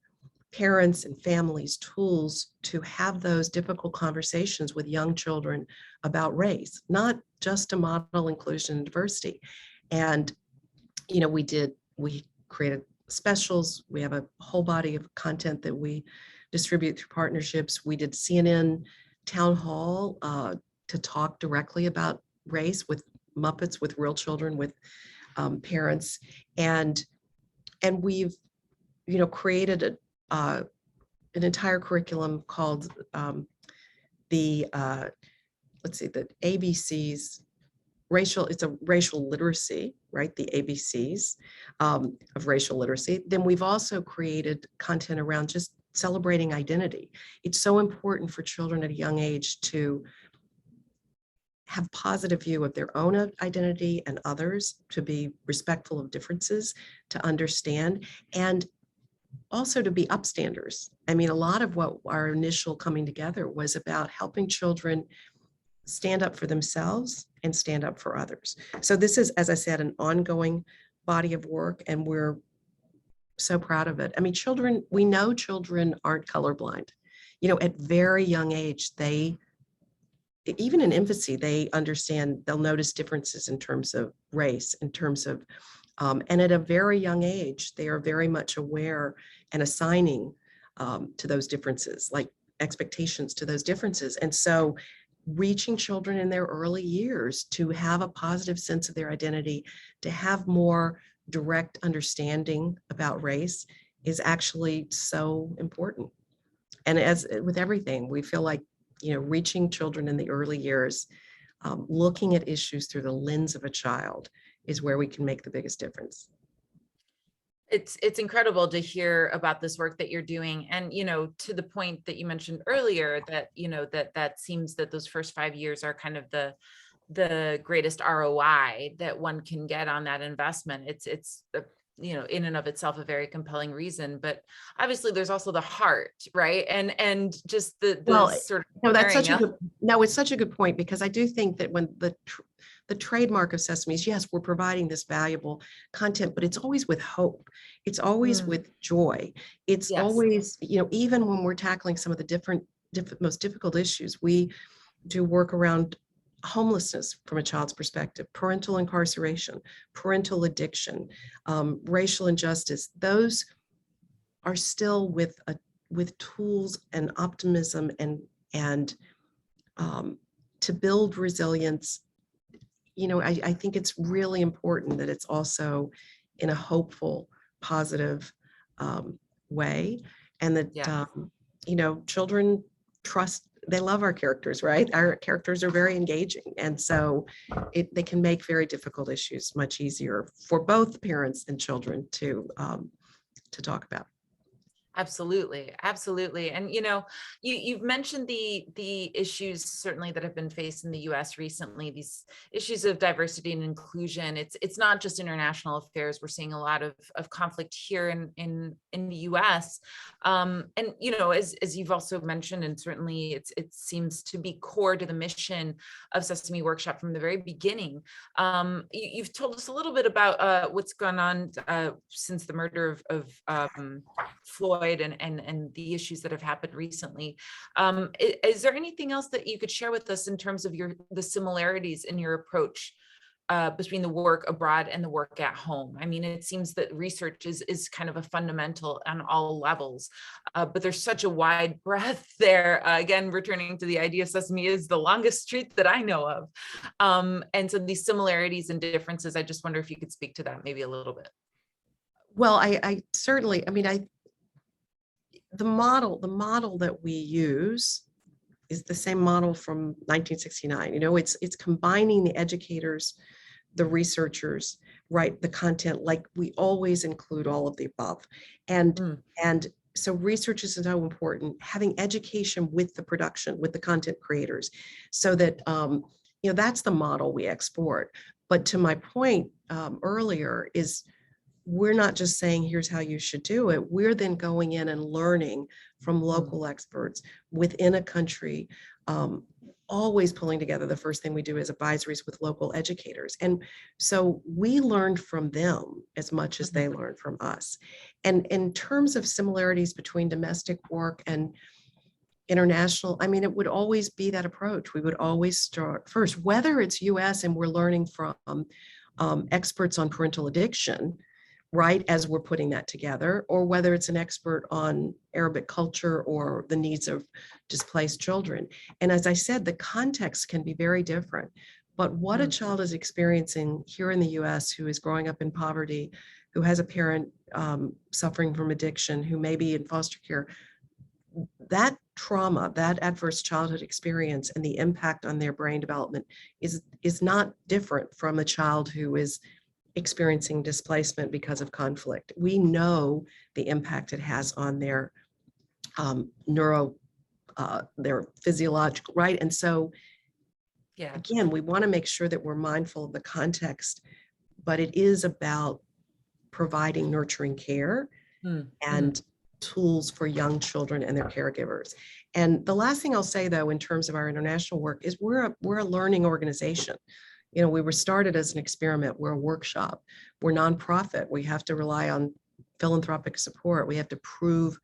parents and families tools to have those difficult conversations with young children about race, not just to model inclusion and diversity. And, we created specials. We have a whole body of content that we distribute through partnerships. We did CNN town hall to talk directly about race with Muppets, with real children, with parents, and we've created an entire curriculum called the ABCs. It's a racial literacy, right? The ABCs of racial literacy. Then we've also created content around just celebrating identity. It's so important for children at a young age to have positive view of their own identity and others, to be respectful of differences, to understand, and also to be upstanders. I mean, a lot of what our initial coming together was about helping children stand up for themselves and stand up for others. So this is, as I said, an ongoing body of work, and we're so proud of it. I mean, we know children aren't colorblind. At very young age, even in infancy, they understand, they'll notice differences in terms of race, in terms of, and at a very young age, they are very much aware and assigning to those differences, like expectations to those differences. And so reaching children in their early years to have a positive sense of their identity, to have more direct understanding about race is actually so important. And as with everything, we feel like, reaching children in the early years, looking at issues through the lens of a child is where we can make the biggest difference. It's incredible to hear about this work that you're doing. And, to the point that you mentioned earlier, that, that seems that those first 5 years are kind of the greatest ROI that one can get on that investment. It's in and of itself a very compelling reason, but obviously there's also the heart, right? And just the sort of it's such a good point, because I do think that when the trademark of Sesame is, yes, we're providing this valuable content, but it's always with hope. It's always with joy. It's always, even when we're tackling some of the most difficult issues, we do work around homelessness from a child's perspective, parental incarceration, parental addiction, racial injustice. Those are still with tools and optimism and to build resilience. I think it's really important that it's also in a hopeful, positive way. And that, children trust, they love our characters, right? Our characters are very engaging. And so they can make very difficult issues much easier for both parents and children to talk about. Absolutely, absolutely. And you've mentioned the issues certainly that have been faced in the U.S. recently. These issues of diversity and inclusion. It's not just international affairs. We're seeing a lot of conflict here in the U.S. And as you've also mentioned, and certainly it seems to be core to the mission of Sesame Workshop from the very beginning. You've told us a little bit about what's gone on since the murder of Floyd and the issues that have happened recently. Is there anything else that you could share with us in terms of the similarities in your approach between the work abroad and the work at home? I mean, it seems that research is kind of a fundamental on all levels, but there's such a wide breadth there. Again, returning to the idea, Sesame is the longest street that I know of. And so these similarities and differences, I just wonder if you could speak to that maybe a little bit. Well, I certainly, the model that we use is the same model from 1969. It's combining the educators, the researchers, right, the content, like we always include all of the above. And so research is so important, having education with the production, with the content creators, so that that's the model we export. But to my point earlier is, we're not just saying, here's how you should do it. We're then going in and learning from local experts within a country, always pulling together. The first thing we do is advisories with local educators. And so we learned from them as much as they learned from us. And in terms of similarities between domestic work and international, it would always be that approach. We would always start first, whether it's US and we're learning from experts on parental addiction, right, as we're putting that together, or whether it's an expert on Arabic culture or the needs of displaced children. And as I said, the context can be very different, but what a child is experiencing here in the US who is growing up in poverty, who has a parent suffering from addiction, who may be in foster care, that trauma, that adverse childhood experience and the impact on their brain development is not different from a child who is experiencing displacement because of conflict. We know the impact it has on their their physiological, right? And so, again, we want to make sure that we're mindful of the context, but it is about providing nurturing care and tools for young children and their caregivers. And the last thing I'll say, though, in terms of our international work, is we're a learning organization. We were started as an experiment. We're a workshop. We're nonprofit. We have to rely on philanthropic support. We have to prove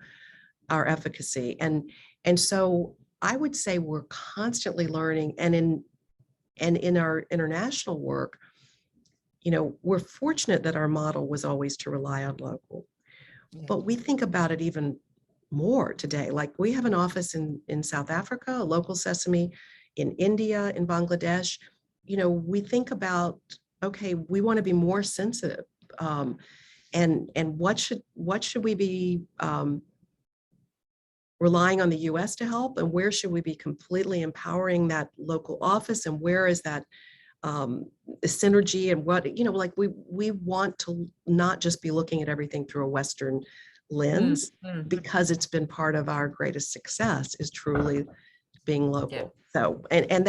our efficacy. And so I would say we're constantly learning. And in our international work, we're fortunate that our model was always to rely on local. But we think about it even more today. Like, we have an office in South Africa, a local Sesame, in India, in Bangladesh. We think about, okay, we want to be more sensitive, and what should we be relying on the U.S. to help, and where should we be completely empowering that local office, and where is that the synergy, and what, like we want to not just be looking at everything through a Western lens, because it's been part of our greatest success is truly being local. So, and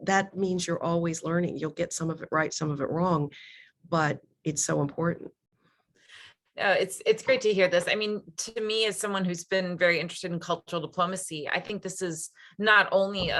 that means you're always learning. You'll get some of it right, some of it wrong, but it's so important. It's great to hear this. To me, as someone who's been very interested in cultural diplomacy, I think this is not only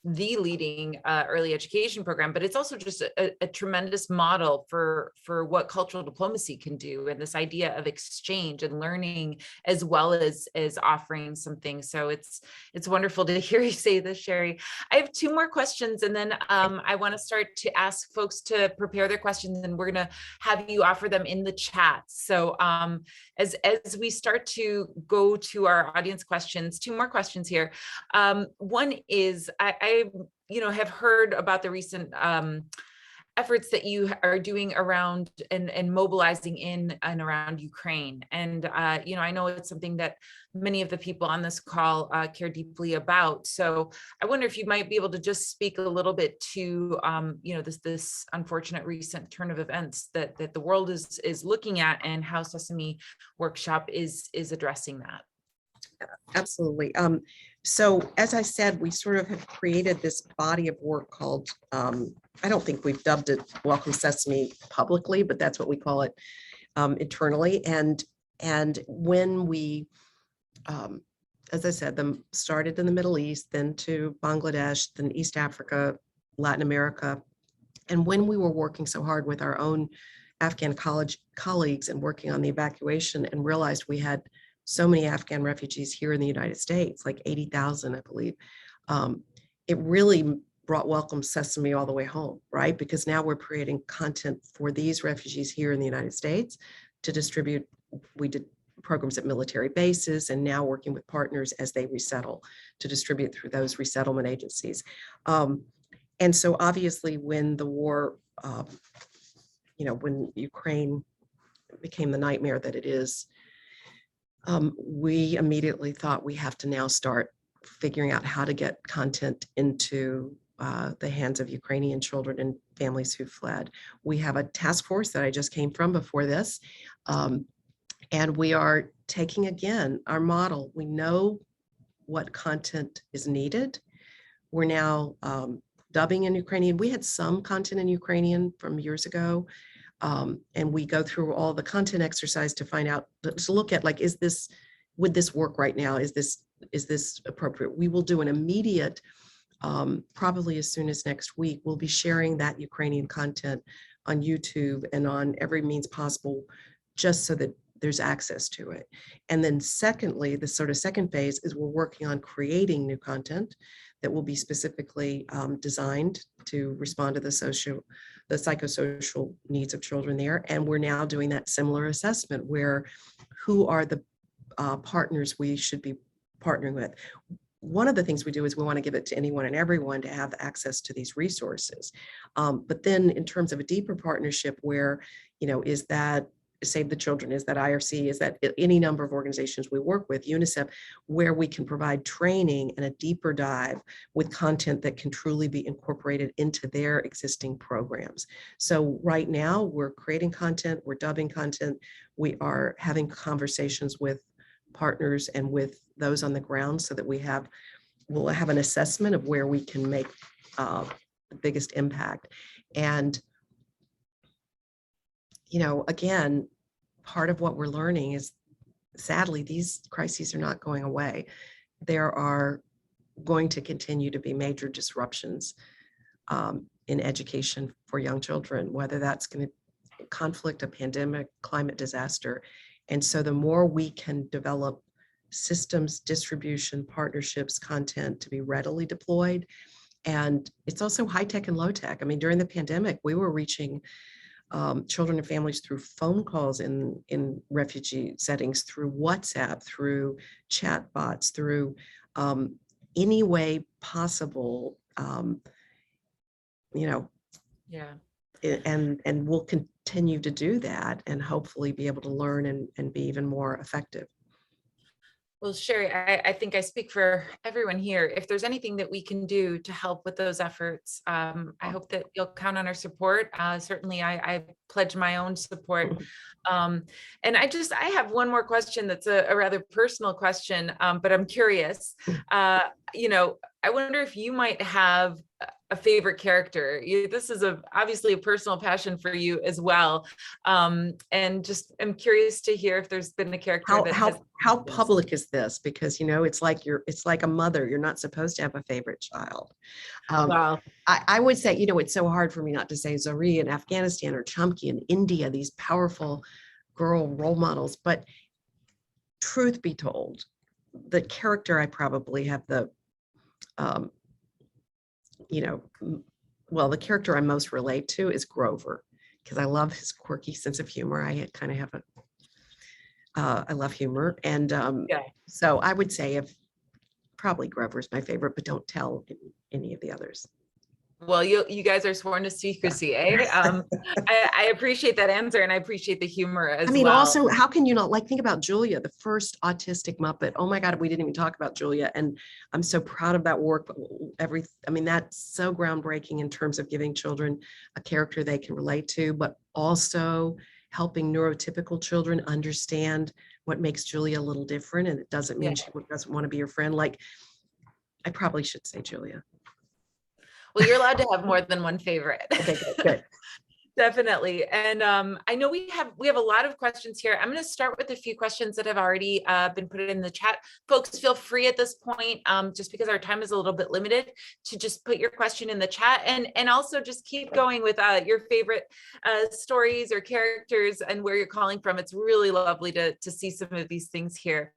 the leading early education program, but it's also just a tremendous model for what cultural diplomacy can do, and this idea of exchange and learning as well as offering something. So it's wonderful to hear you say this, Sherrie. I have two more questions, and then I want to start to ask folks to prepare their questions, and we're going to have you offer them in the chat. So as we start to go to our audience questions, two more questions here. One is, I have heard about the recent efforts that you are doing around and mobilizing in and around Ukraine. And, I know it's something that many of the people on this call care deeply about. So I wonder if you might be able to just speak a little bit to, this unfortunate recent turn of events that the world is looking at, and how Sesame Workshop is addressing that. Absolutely. So as I said, we sort of have created this body of work called, I don't think we've dubbed it Welcome Sesame publicly, but that's what we call it internally. And when we, as I said, them started in the Middle East, then to Bangladesh, then East Africa, Latin America. And when we were working so hard with our own Afghan college colleagues and working on the evacuation, and realized we had so many Afghan refugees here in the United States, like 80,000, I believe. It really brought Welcome Sesame all the way home, right? Because now we're creating content for these refugees here in the United States to distribute. We did programs at military bases, and now working with partners as they resettle to distribute through those resettlement agencies. And so obviously when the war, when Ukraine became the nightmare that it is, we immediately thought we have to now start figuring out how to get content into the hands of Ukrainian children and families who fled. We have a task force that I just came from before this, and we are taking again our model. We know what content is needed. We're now dubbing in Ukrainian. We had some content in Ukrainian from years ago. And we go through all the content exercise to find out, to look at, like, would this work right now? Is this appropriate? We will do an immediate, probably as soon as next week, we'll be sharing that Ukrainian content on YouTube and on every means possible, just so that there's access to it. And then secondly, the sort of second phase is we're working on creating new content that will be specifically designed to respond to the psychosocial needs of children there. And we're now doing that similar assessment where who are the partners we should be partnering with. One of the things we do is we want to give it to anyone and everyone to have access to these resources. But then in terms of a deeper partnership where, is that Save the Children, is that IRC, is that any number of organizations we work with, UNICEF, where we can provide training and a deeper dive with content that can truly be incorporated into their existing programs. So right now we're creating content, we're dubbing content, we are having conversations with partners and with those on the ground so that we'll have an assessment of where we can make the biggest impact. And again, part of what we're learning is, sadly, these crises are not going away. There are going to continue to be major disruptions in education for young children, whether that's going to conflict, a pandemic, climate disaster. And so the more we can develop systems, distribution, partnerships, content to be readily deployed. And it's also high tech and low tech. I mean, during the pandemic, we were reaching children and families through phone calls in refugee settings, through WhatsApp, through chat bots, through any way possible, Yeah. And we'll continue to do that and hopefully be able to learn and be even more effective. Well, Sherrie, I think I speak for everyone here. If there's anything that we can do to help with those efforts, I hope that you'll count on our support. Certainly, I pledge my own support. And I have one more question that's a rather personal question, but I'm curious. I wonder if you might have a favorite character. This is obviously a personal passion for you as well. And just I'm curious to hear if there's been a character how public is this? Because it's like a mother. You're not supposed to have a favorite child. Wow. I would say, it's so hard for me not to say Sherrie in Afghanistan or Chumki in India, these powerful girl role models. But truth be told, the character I probably have the character I most relate to is Grover, because I love his quirky sense of humor. I kind of have I love humor. And so I would say probably Grover's my favorite, but don't tell any of the others. Well, you guys are sworn to secrecy, eh? I appreciate that answer, and I appreciate the humor as I mean, well. also, how can you not, like, think about Julia, the first autistic Muppet. Oh my God, we didn't even talk about Julia. And I'm so proud of that work. I mean, that's so groundbreaking in terms of giving children a character they can relate to, but also helping neurotypical children understand what makes Julia a little different. And it doesn't mean she doesn't want to be your friend. Like, I probably should say Julia. Well, you're allowed to have more than one favorite. Okay, good. Definitely. And I know we have a lot of questions here. I'm going to start with a few questions that have already been put in the chat. Folks, feel free at this point, just because our time is a little bit limited, to just put your question in the chat, and also just keep going with your favorite stories or characters and where you're calling from. It's really lovely to see some of these things here.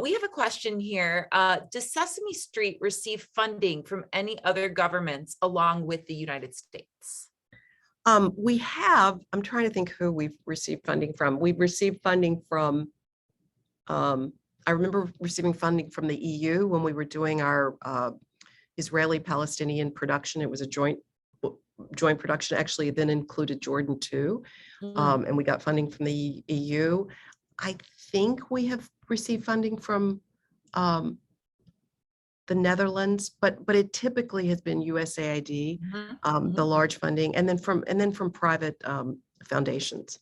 We have a question here. Does Sesame Street receive funding from any other governments along with the United States? We have, I'm trying to think who we've received funding from. We've received funding from, I remember receiving funding from the EU when we were doing our Israeli-Palestinian production. It was a joint production, actually then included Jordan too. And we got funding from the EU. I think we have received funding from the Netherlands, but it typically has been USAID, the large funding, and then from private foundations.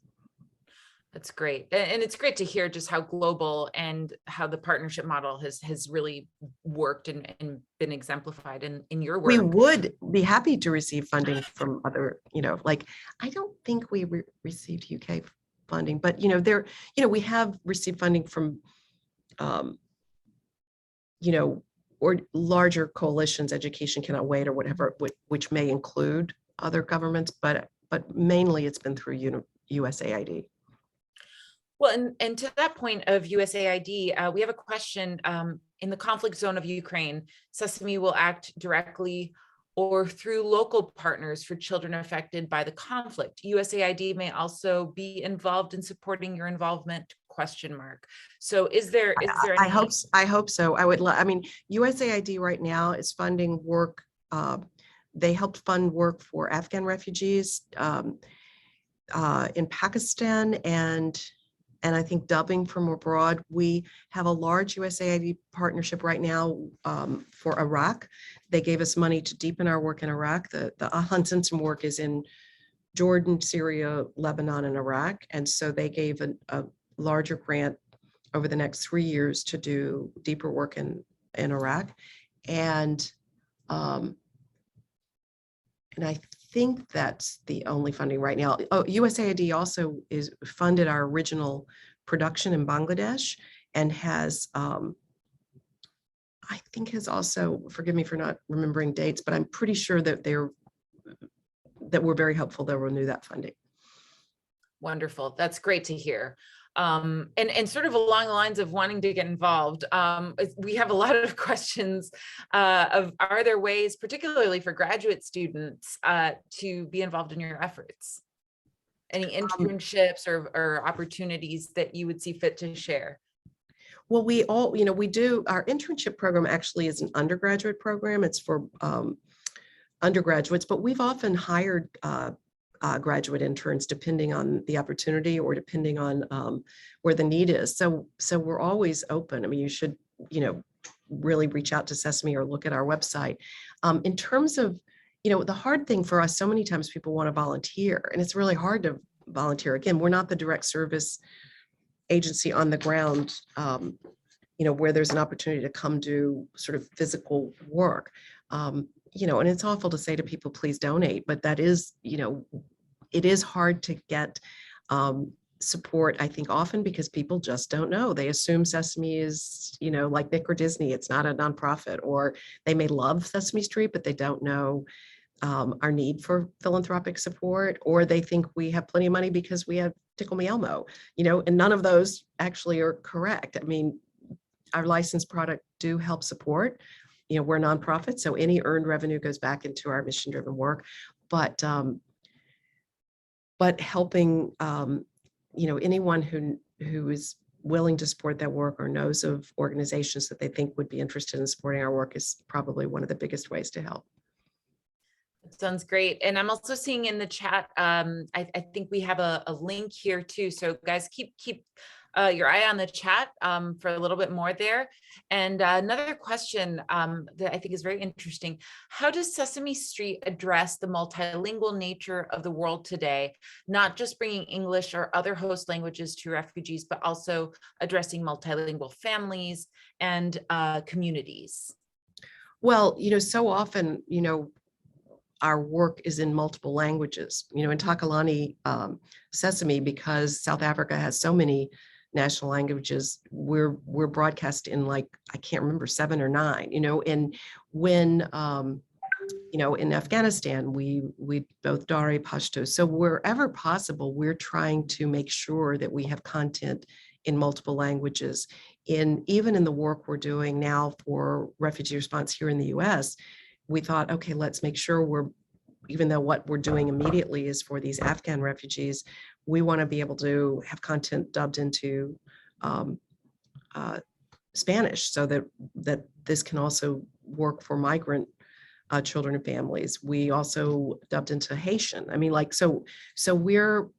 That's great. And it's great to hear just how global and how the partnership model has really worked and been exemplified in your work. We would be happy to receive funding from other, like, I don't think we received UK funding, but we have received funding from or larger coalitions, Education Cannot Wait or whatever, which may include other governments, but mainly it's been through USAID. Well, and to that point of USAID, we have a question. In the conflict zone of Ukraine, Sesame will act directly or through local partners for children affected by the conflict. USAID may also be involved in supporting your involvement, ? So is there any... I hope so. I mean, USAID right now is funding work. They helped fund work for Afghan refugees in Pakistan and I think dubbing from abroad. We have a large USAID partnership right now for Iraq. They gave us money to deepen our work in Iraq. The Huntington work is in Jordan, Syria, Lebanon, and Iraq. And so they gave a larger grant over the next 3 years to do deeper work in Iraq. And I think that's the only funding right now. Oh, USAID also is funded our original production in Bangladesh and has, I think has also, forgive me for not remembering dates, but I'm pretty sure that we're very hopeful they'll renew that funding. Wonderful. That's great to hear. And sort of along the lines of wanting to get involved, we have a lot of questions of, are there ways, particularly for graduate students, to be involved in your efforts? Any internships or opportunities that you would see fit to share? Well, we do, our internship program actually is an undergraduate program. It's for undergraduates, but we've often hired graduate interns depending on the opportunity or depending on where the need is. So we're always open. I mean, you should, really reach out to Sesame or look at our website. In terms of, the hard thing for us, so many times people want to volunteer and it's really hard to volunteer. Again, we're not the direct service agency on the ground, where there's an opportunity to come do sort of physical work. And it's awful to say to people, please donate, but that is, it is hard to get support, I think, often because people just don't know. They assume Sesame is, like Nick or Disney, it's not a nonprofit, or they may love Sesame Street, but they don't know our need for philanthropic support, or they think we have plenty of money because we have Tickle Me Elmo, and none of those actually are correct. I mean, our licensed product do help support. We're a nonprofit, so any earned revenue goes back into our mission-driven work. But helping, anyone who is willing to support that work or knows of organizations that they think would be interested in supporting our work is probably one of the biggest ways to help. Sounds great. And I'm also seeing in the chat, I think we have a link here too. So guys, keep your eye on the chat for a little bit more there. And another question that I think is very interesting. How does Sesame Street address the multilingual nature of the world today, not just bringing English or other host languages to refugees, but also addressing multilingual families and communities? Well, so often, our work is in multiple languages, in Takalani, Sesame, because South Africa has so many national languages, we're broadcast in, like, I can't remember, 7 or 9, and when, in Afghanistan, we both Dari, Pashto. So wherever possible, we're trying to make sure that we have content in multiple languages. Even in the work we're doing now for refugee response here in the US, we thought, okay, let's make sure even though what we're doing immediately is for these Afghan refugees, we want to be able to have content dubbed into Spanish, so that this can also work for migrant children and families. We also dubbed into Haitian. I mean, like, so we're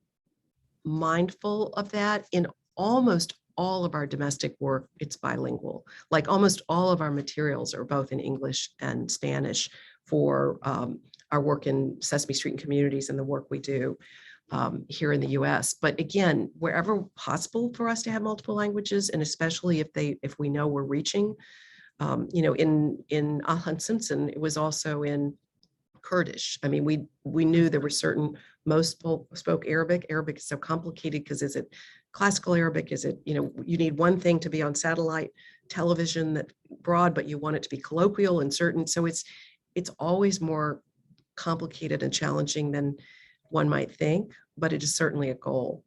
mindful of that. In almost all of our domestic work, it's bilingual. Like, almost all of our materials are both in English and Spanish for our work in Sesame Street and communities and the work we do here in the US. But again, wherever possible for us to have multiple languages, and especially if we know we're reaching, in Ahlan Simpson, it was also in Kurdish. I mean, we knew there were certain, most spoke Arabic. Arabic is so complicated because is it classical Arabic? Is it, you need one thing to be on satellite television that broad, but you want it to be colloquial and certain. So it's always more complicated and challenging than one might think, but it is certainly a goal.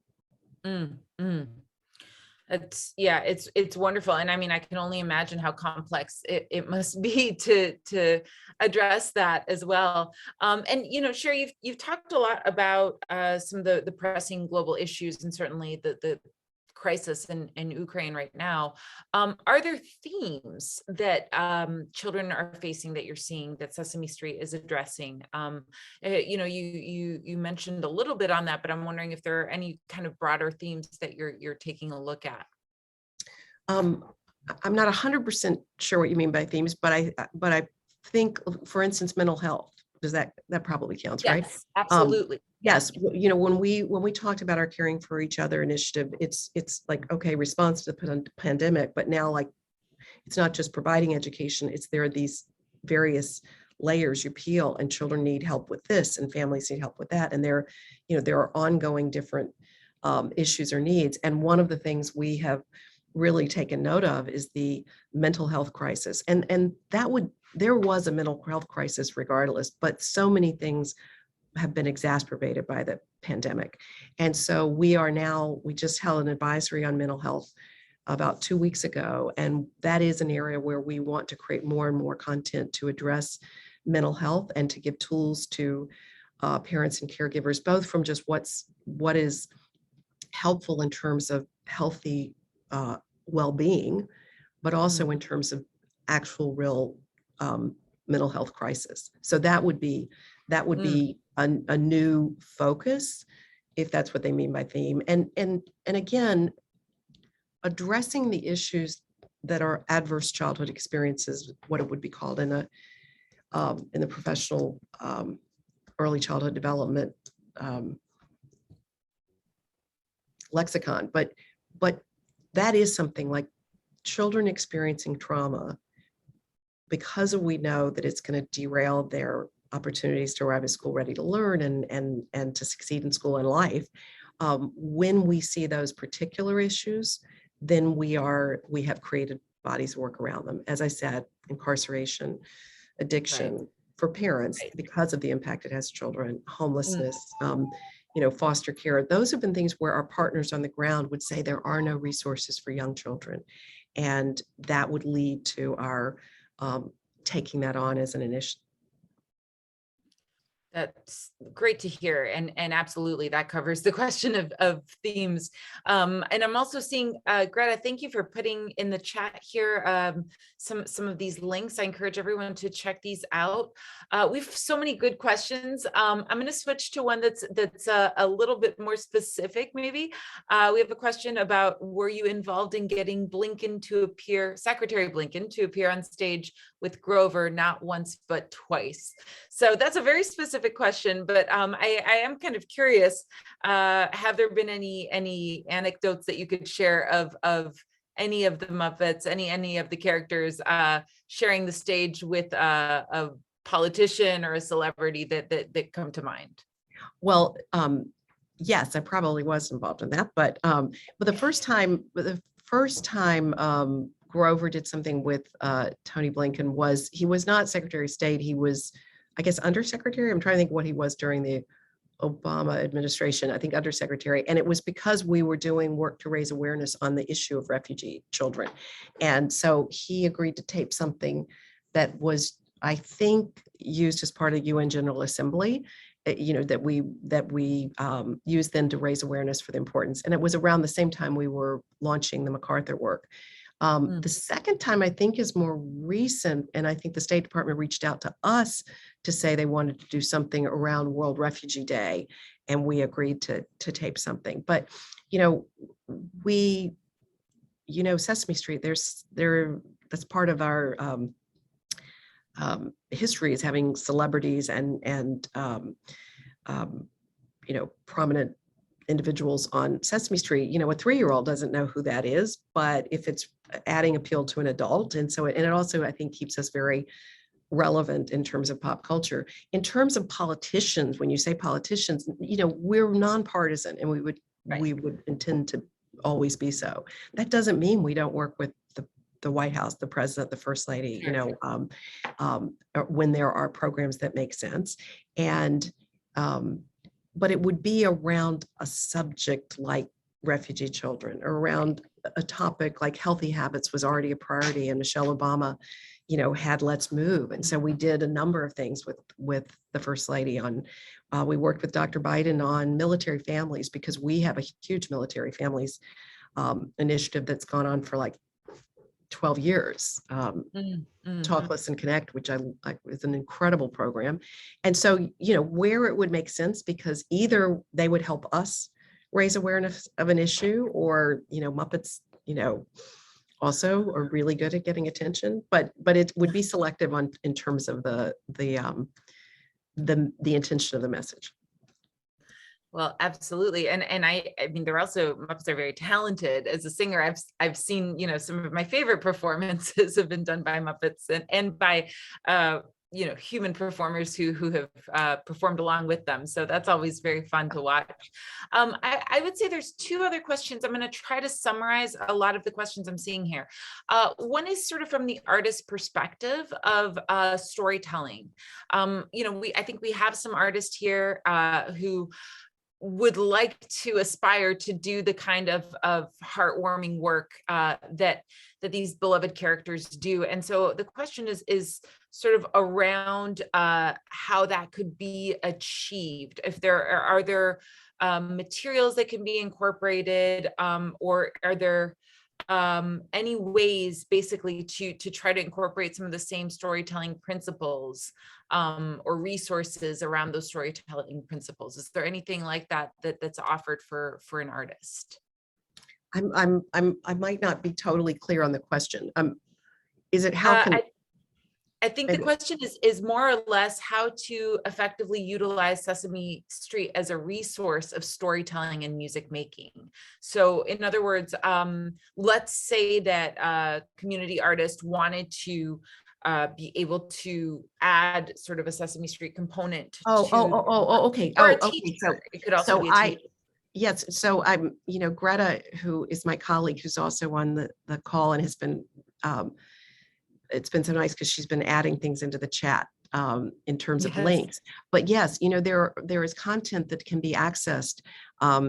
It's wonderful. And I mean, I can only imagine how complex it must be to address that as well. And Sherrie, you've talked a lot about some of the pressing global issues, and certainly the crisis in Ukraine right now. Are there themes that children are facing that you're seeing that Sesame Street is addressing? You mentioned a little bit on that, but I'm wondering if there are any kind of broader themes that you're taking a look at. I'm not 100% sure what you mean by themes, but I think, for instance, mental health. Does that probably counts, right? Yes, absolutely. Yes, when we talked about our Caring for Each Other initiative, it's like, okay, response to the pandemic, but now, like, it's not just providing education, there are these various layers you peel, and children need help with this, and families need help with that, and there are ongoing different issues or needs. And one of the things we have really taken note of is the mental health crisis, and there was a mental health crisis regardless, but so many things have been exacerbated by the pandemic. And so we just held an advisory on mental health about 2 weeks ago, and that is an area where we want to create more and more content to address mental health and to give tools to parents and caregivers, both from just what is helpful in terms of healthy well-being, but also in terms of actual real mental health crisis. So that would be a new focus, if that's what they mean by theme. And again, addressing the issues that are adverse childhood experiences, what it would be called in the professional early childhood development lexicon, but that is something like children experiencing trauma, because we know that it's going to derail their opportunities to arrive at school ready to learn and to succeed in school and life. When we see those particular issues, then we have created bodies of work around them. As I said, incarceration, addiction, right, for parents, right, because of the impact it has on children, homelessness, foster care. Those have been things where our partners on the ground would say there are no resources for young children. And that would lead to our taking that on as an initiative. That's great to hear. And absolutely, that covers the question of themes. And I'm also seeing, Greta, thank you for putting in the chat here some of these links. I encourage everyone to check these out. We have so many good questions. I'm going to switch to one that's a little bit more specific, maybe. We have a question about, were you involved in getting Secretary Blinken to appear on stage with Grover, not once, but twice? So that's a very specific question, but I am kind of curious. Have there been any anecdotes that you could share of any of the Muppets, any of the characters sharing the stage with a politician or a celebrity that come to mind? Well, yes, I probably was involved in that, but the first time Grover did something with Tony Blinken he was not Secretary of State. He was, I guess, undersecretary. I'm trying to think what he was during the Obama administration, I think undersecretary. And it was because we were doing work to raise awareness on the issue of refugee children. And so he agreed to tape something that was, I think, used as part of UN General Assembly, that we used then to raise awareness for the importance. And it was around the same time we were launching the MacArthur work. The second time, I think, is more recent, and I think the State Department reached out to us to say they wanted to do something around World Refugee Day, and we agreed to tape something. But Sesame Street, that's part of our history, is having celebrities and prominent individuals on Sesame Street. A 3-year-old doesn't know who that is, but if it's adding appeal to an adult, and it also, I think, keeps us very relevant in terms of pop culture. In terms of politicians, when you say politicians, we're nonpartisan, and we would intend to always be so. That doesn't mean we don't work with the White House, the president, the first lady, when there are programs that make sense. And but it would be around a subject like refugee children, or around a topic like healthy habits was already a priority, and Michelle Obama, had Let's Move. And so we did a number of things with the First Lady on, we worked with Dr. Biden on military families, because we have a huge military families initiative that's gone on for like 12 years. Talk, Listen, Connect, which is an incredible program. And so, where it would make sense, because either they would help us raise awareness of an issue, or, Muppets, also are really good at getting attention, but it would be selective in terms of the intention of the message. Well, absolutely. And I mean, Muppets are very talented. As a singer, I've seen, some of my favorite performances have been done by Muppets and by, human performers who have performed along with them. So that's always very fun to watch. I would say there's 2 other questions. I'm going to try to summarize a lot of the questions I'm seeing here. One is sort of from the artist perspective of storytelling. I think we have some artists here who would like to aspire to do the kind of heartwarming work that these beloved characters do. And so the question is sort of around how that could be achieved. If are there materials that can be incorporated, or are there any ways basically to try to incorporate some of the same storytelling principles or resources around those storytelling principles? Is there anything like that's offered for an artist? I might not be totally clear on the question. Is it how can I think the question is more or less how to effectively utilize Sesame Street as a resource of storytelling and music making. So in other words, let's say that a community artist wanted to be able to add sort of a Sesame Street component. Okay. So it could also be a teacher. Yes. So I'm, Greta, who is my colleague, who's also on the call and has been, it's been so nice because she's been adding things into the chat in terms of links. But yes, there is content that can be accessed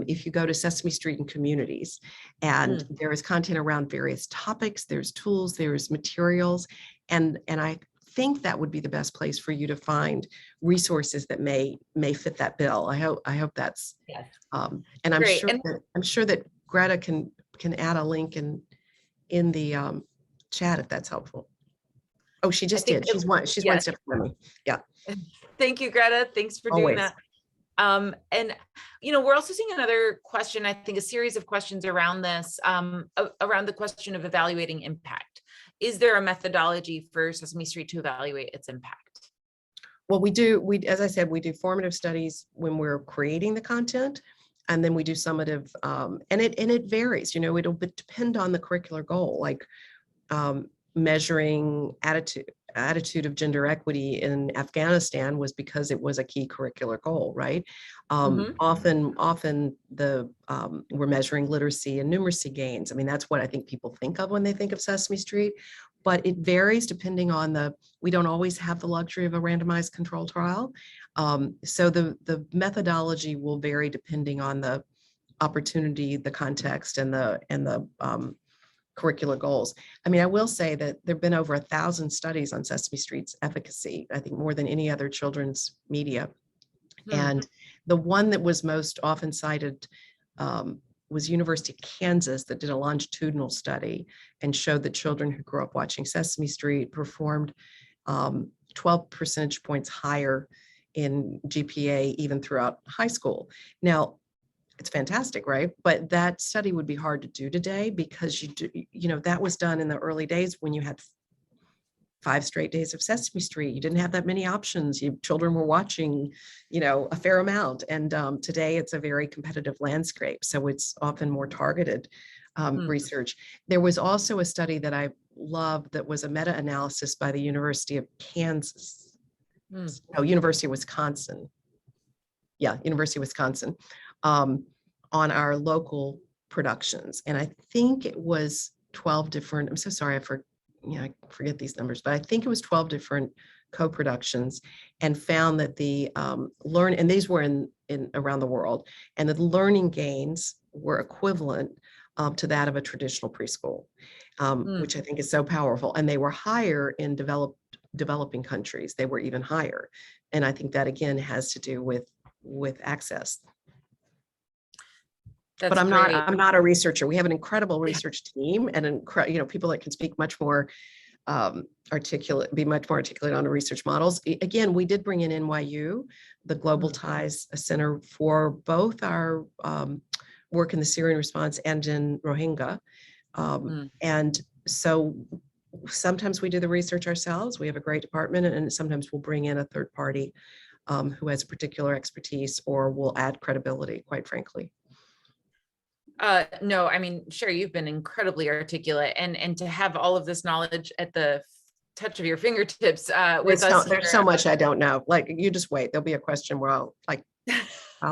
if you go to Sesame Street and communities, and there is content around various topics. There's tools, there's materials, and I think that would be the best place for you to find resources that may fit that bill. I hope that's, Yes. and Great. I'm sure that Greta can add a link in the chat if that's helpful. Oh, she just did. She's one step ahead of me. Yeah. Thank you, Greta. Thanks for doing Always. that. And, we're also seeing another question, I think a series of questions around this, around the question of evaluating impact. Is there a methodology for Sesame Street to evaluate its impact? Well, as I said, we do formative studies when we're creating the content, and then we do summative, and it varies, it'll depend on the curricular goal, like measuring attitude of gender equity in Afghanistan was because it was a key curricular goal, right? Often we're measuring literacy and numeracy gains. I mean, that's what I think people think of when they think of Sesame Street, but it varies depending on we don't always have the luxury of a randomized control trial. So the methodology will vary depending on the opportunity, the context, and the curricular goals. I mean, I will say that there've been over 1,000 studies on Sesame Street's efficacy, I think more than any other children's media. And the one that was most often cited was University of Kansas, that did a longitudinal study and showed that children who grew up watching Sesame Street performed 12 percentage points higher in GPA even throughout high school. Now, it's fantastic, right? But that study would be hard to do today because that was done in the early days when you had 5 straight days of Sesame Street. You didn't have that many options. Children were watching, a fair amount. And today it's a very competitive landscape. So it's often more targeted research. There was also a study that I loved that was a meta-analysis by the University of Kansas. University of Wisconsin. Yeah, University of Wisconsin. On our local productions. And I think it was 12 different, I'm so sorry, I forget these numbers, but I think it was 12 different co-productions, and found that the and these were in around the world, and the learning gains were equivalent to that of a traditional preschool, which I think is so powerful. And they were higher in developing countries. They were even higher. And I think that again has to do with access. But I'm not a researcher. We have an incredible research team and people that can speak much more articulate on the research models. Again, we did bring in NYU, the Global Ties Center, for both our work in the Syrian response and in Rohingya. And so sometimes we do the research ourselves. We have a great department, and sometimes we'll bring in a third party who has particular expertise or will add credibility, quite frankly. No, I mean, Sherrie, you've been incredibly articulate, and to have all of this knowledge at the touch of your fingertips with us. There's so much I don't know. Like, you just wait. There'll be a question where I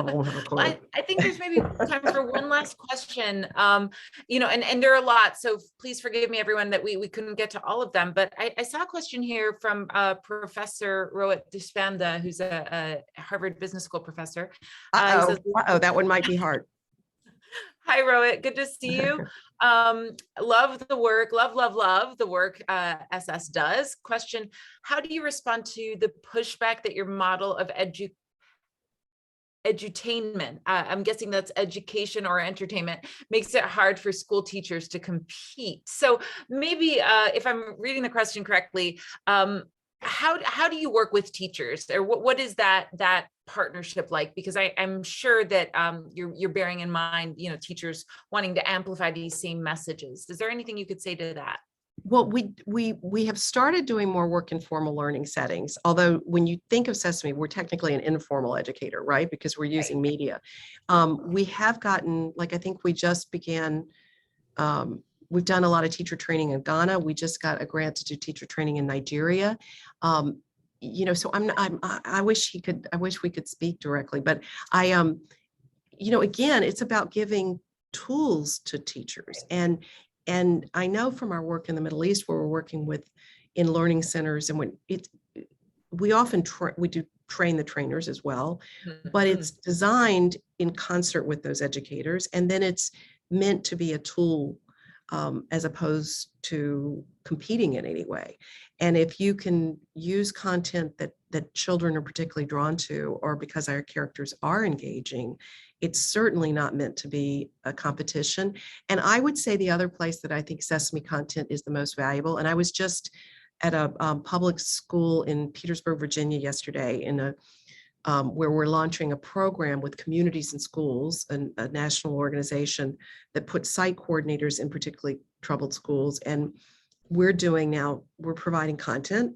won't have a clue. I think there's maybe time for one last question. And there are a lot, so please forgive me, everyone, that we couldn't get to all of them. But I saw a question here from Professor Rohit Deshpande, who's a Harvard Business School professor. That one might be hard. Hi, Rohit. Good to see you. Love the work. Love the work SS does. Question: how do you respond to the pushback that your model of edutainment, I'm guessing that's education or entertainment, makes it hard for school teachers to compete? So maybe if I'm reading the question correctly, how do you work with teachers, or what is that partnership like? Because I'm sure that you're bearing in mind, teachers wanting to amplify these same messages. Is there anything you could say to that? Well, we have started doing more work in formal learning settings. Although when you think of Sesame, we're technically an informal educator, right? Because we're using media. We have gotten, I think we just began. We've done a lot of teacher training in Ghana. We just got a grant to do teacher training in Nigeria. So I wish we could speak directly, but again, it's about giving tools to teachers. And I know from our work in the Middle East, where we're working in learning centers, and we often do train the trainers as well, but it's designed in concert with those educators. And then it's meant to be a tool as opposed to competing in any way. And if you can use content that children are particularly drawn to, or because our characters are engaging, it's certainly not meant to be a competition. And I would say the other place that I think Sesame content is the most valuable, and I was just at a public school in Petersburg, Virginia yesterday in a where we're launching a program with communities and schools, and a national organization that puts site coordinators in particularly troubled schools. And we're providing content.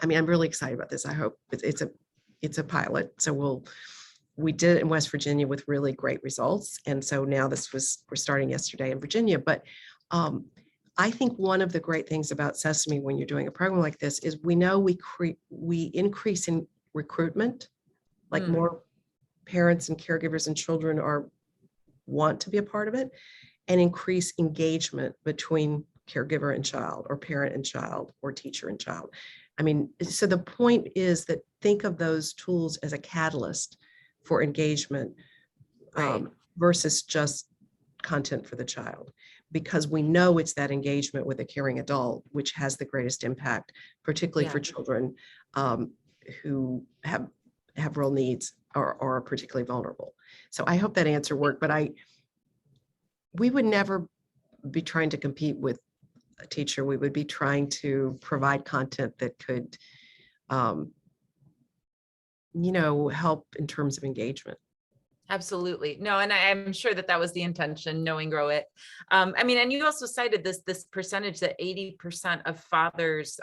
I mean, I'm really excited about this. I hope it's a pilot. So we did it in West Virginia with really great results. And so now we're starting yesterday in Virginia. But I think one of the great things about Sesame when you're doing a program like this is we know we increase in recruitment, like more parents and caregivers and children want to be a part of it, and increase engagement between caregiver and child, or parent and child, or teacher and child. I mean, so the point is that think of those tools as a catalyst for engagement, versus just content for the child, because we know it's that engagement with a caring adult which has the greatest impact, particularly for children who have real needs or are particularly vulnerable. So I hope that answer worked, but we would never be trying to compete with a teacher. We would be trying to provide content that could, help in terms of engagement. Absolutely. No, and I'm sure that was the intention, knowing Grow It. I mean, and you also cited this percentage that 80% of fathers,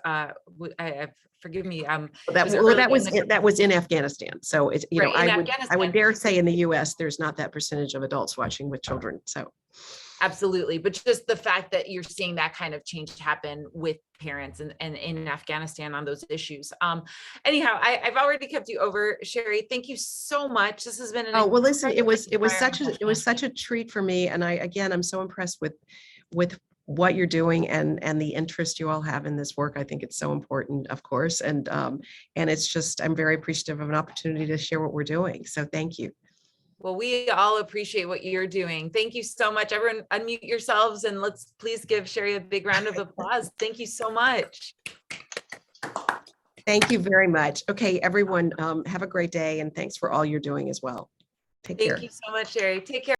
forgive me. That was in Afghanistan. So it's, I would dare say in the US, there's not that percentage of adults watching with children. So. Absolutely. But just the fact that you're seeing that kind of change happen with parents and in Afghanistan on those issues. Anyhow, I've already kept you over, Sherrie. Thank you so much. This has been well, listen, it was such a treat for me. And I'm so impressed with what you're doing and the interest you all have in this work. I think it's so important, of course. And it's just, I'm very appreciative of an opportunity to share what we're doing. So thank you. Well, we all appreciate what you're doing. Thank you so much. Everyone unmute yourselves and let's please give Sherrie a big round of applause. Thank you so much. Thank you very much. Okay, everyone, have a great day, and thanks for all you're doing as well. Take care. Thank you so much, Sherrie. Take care.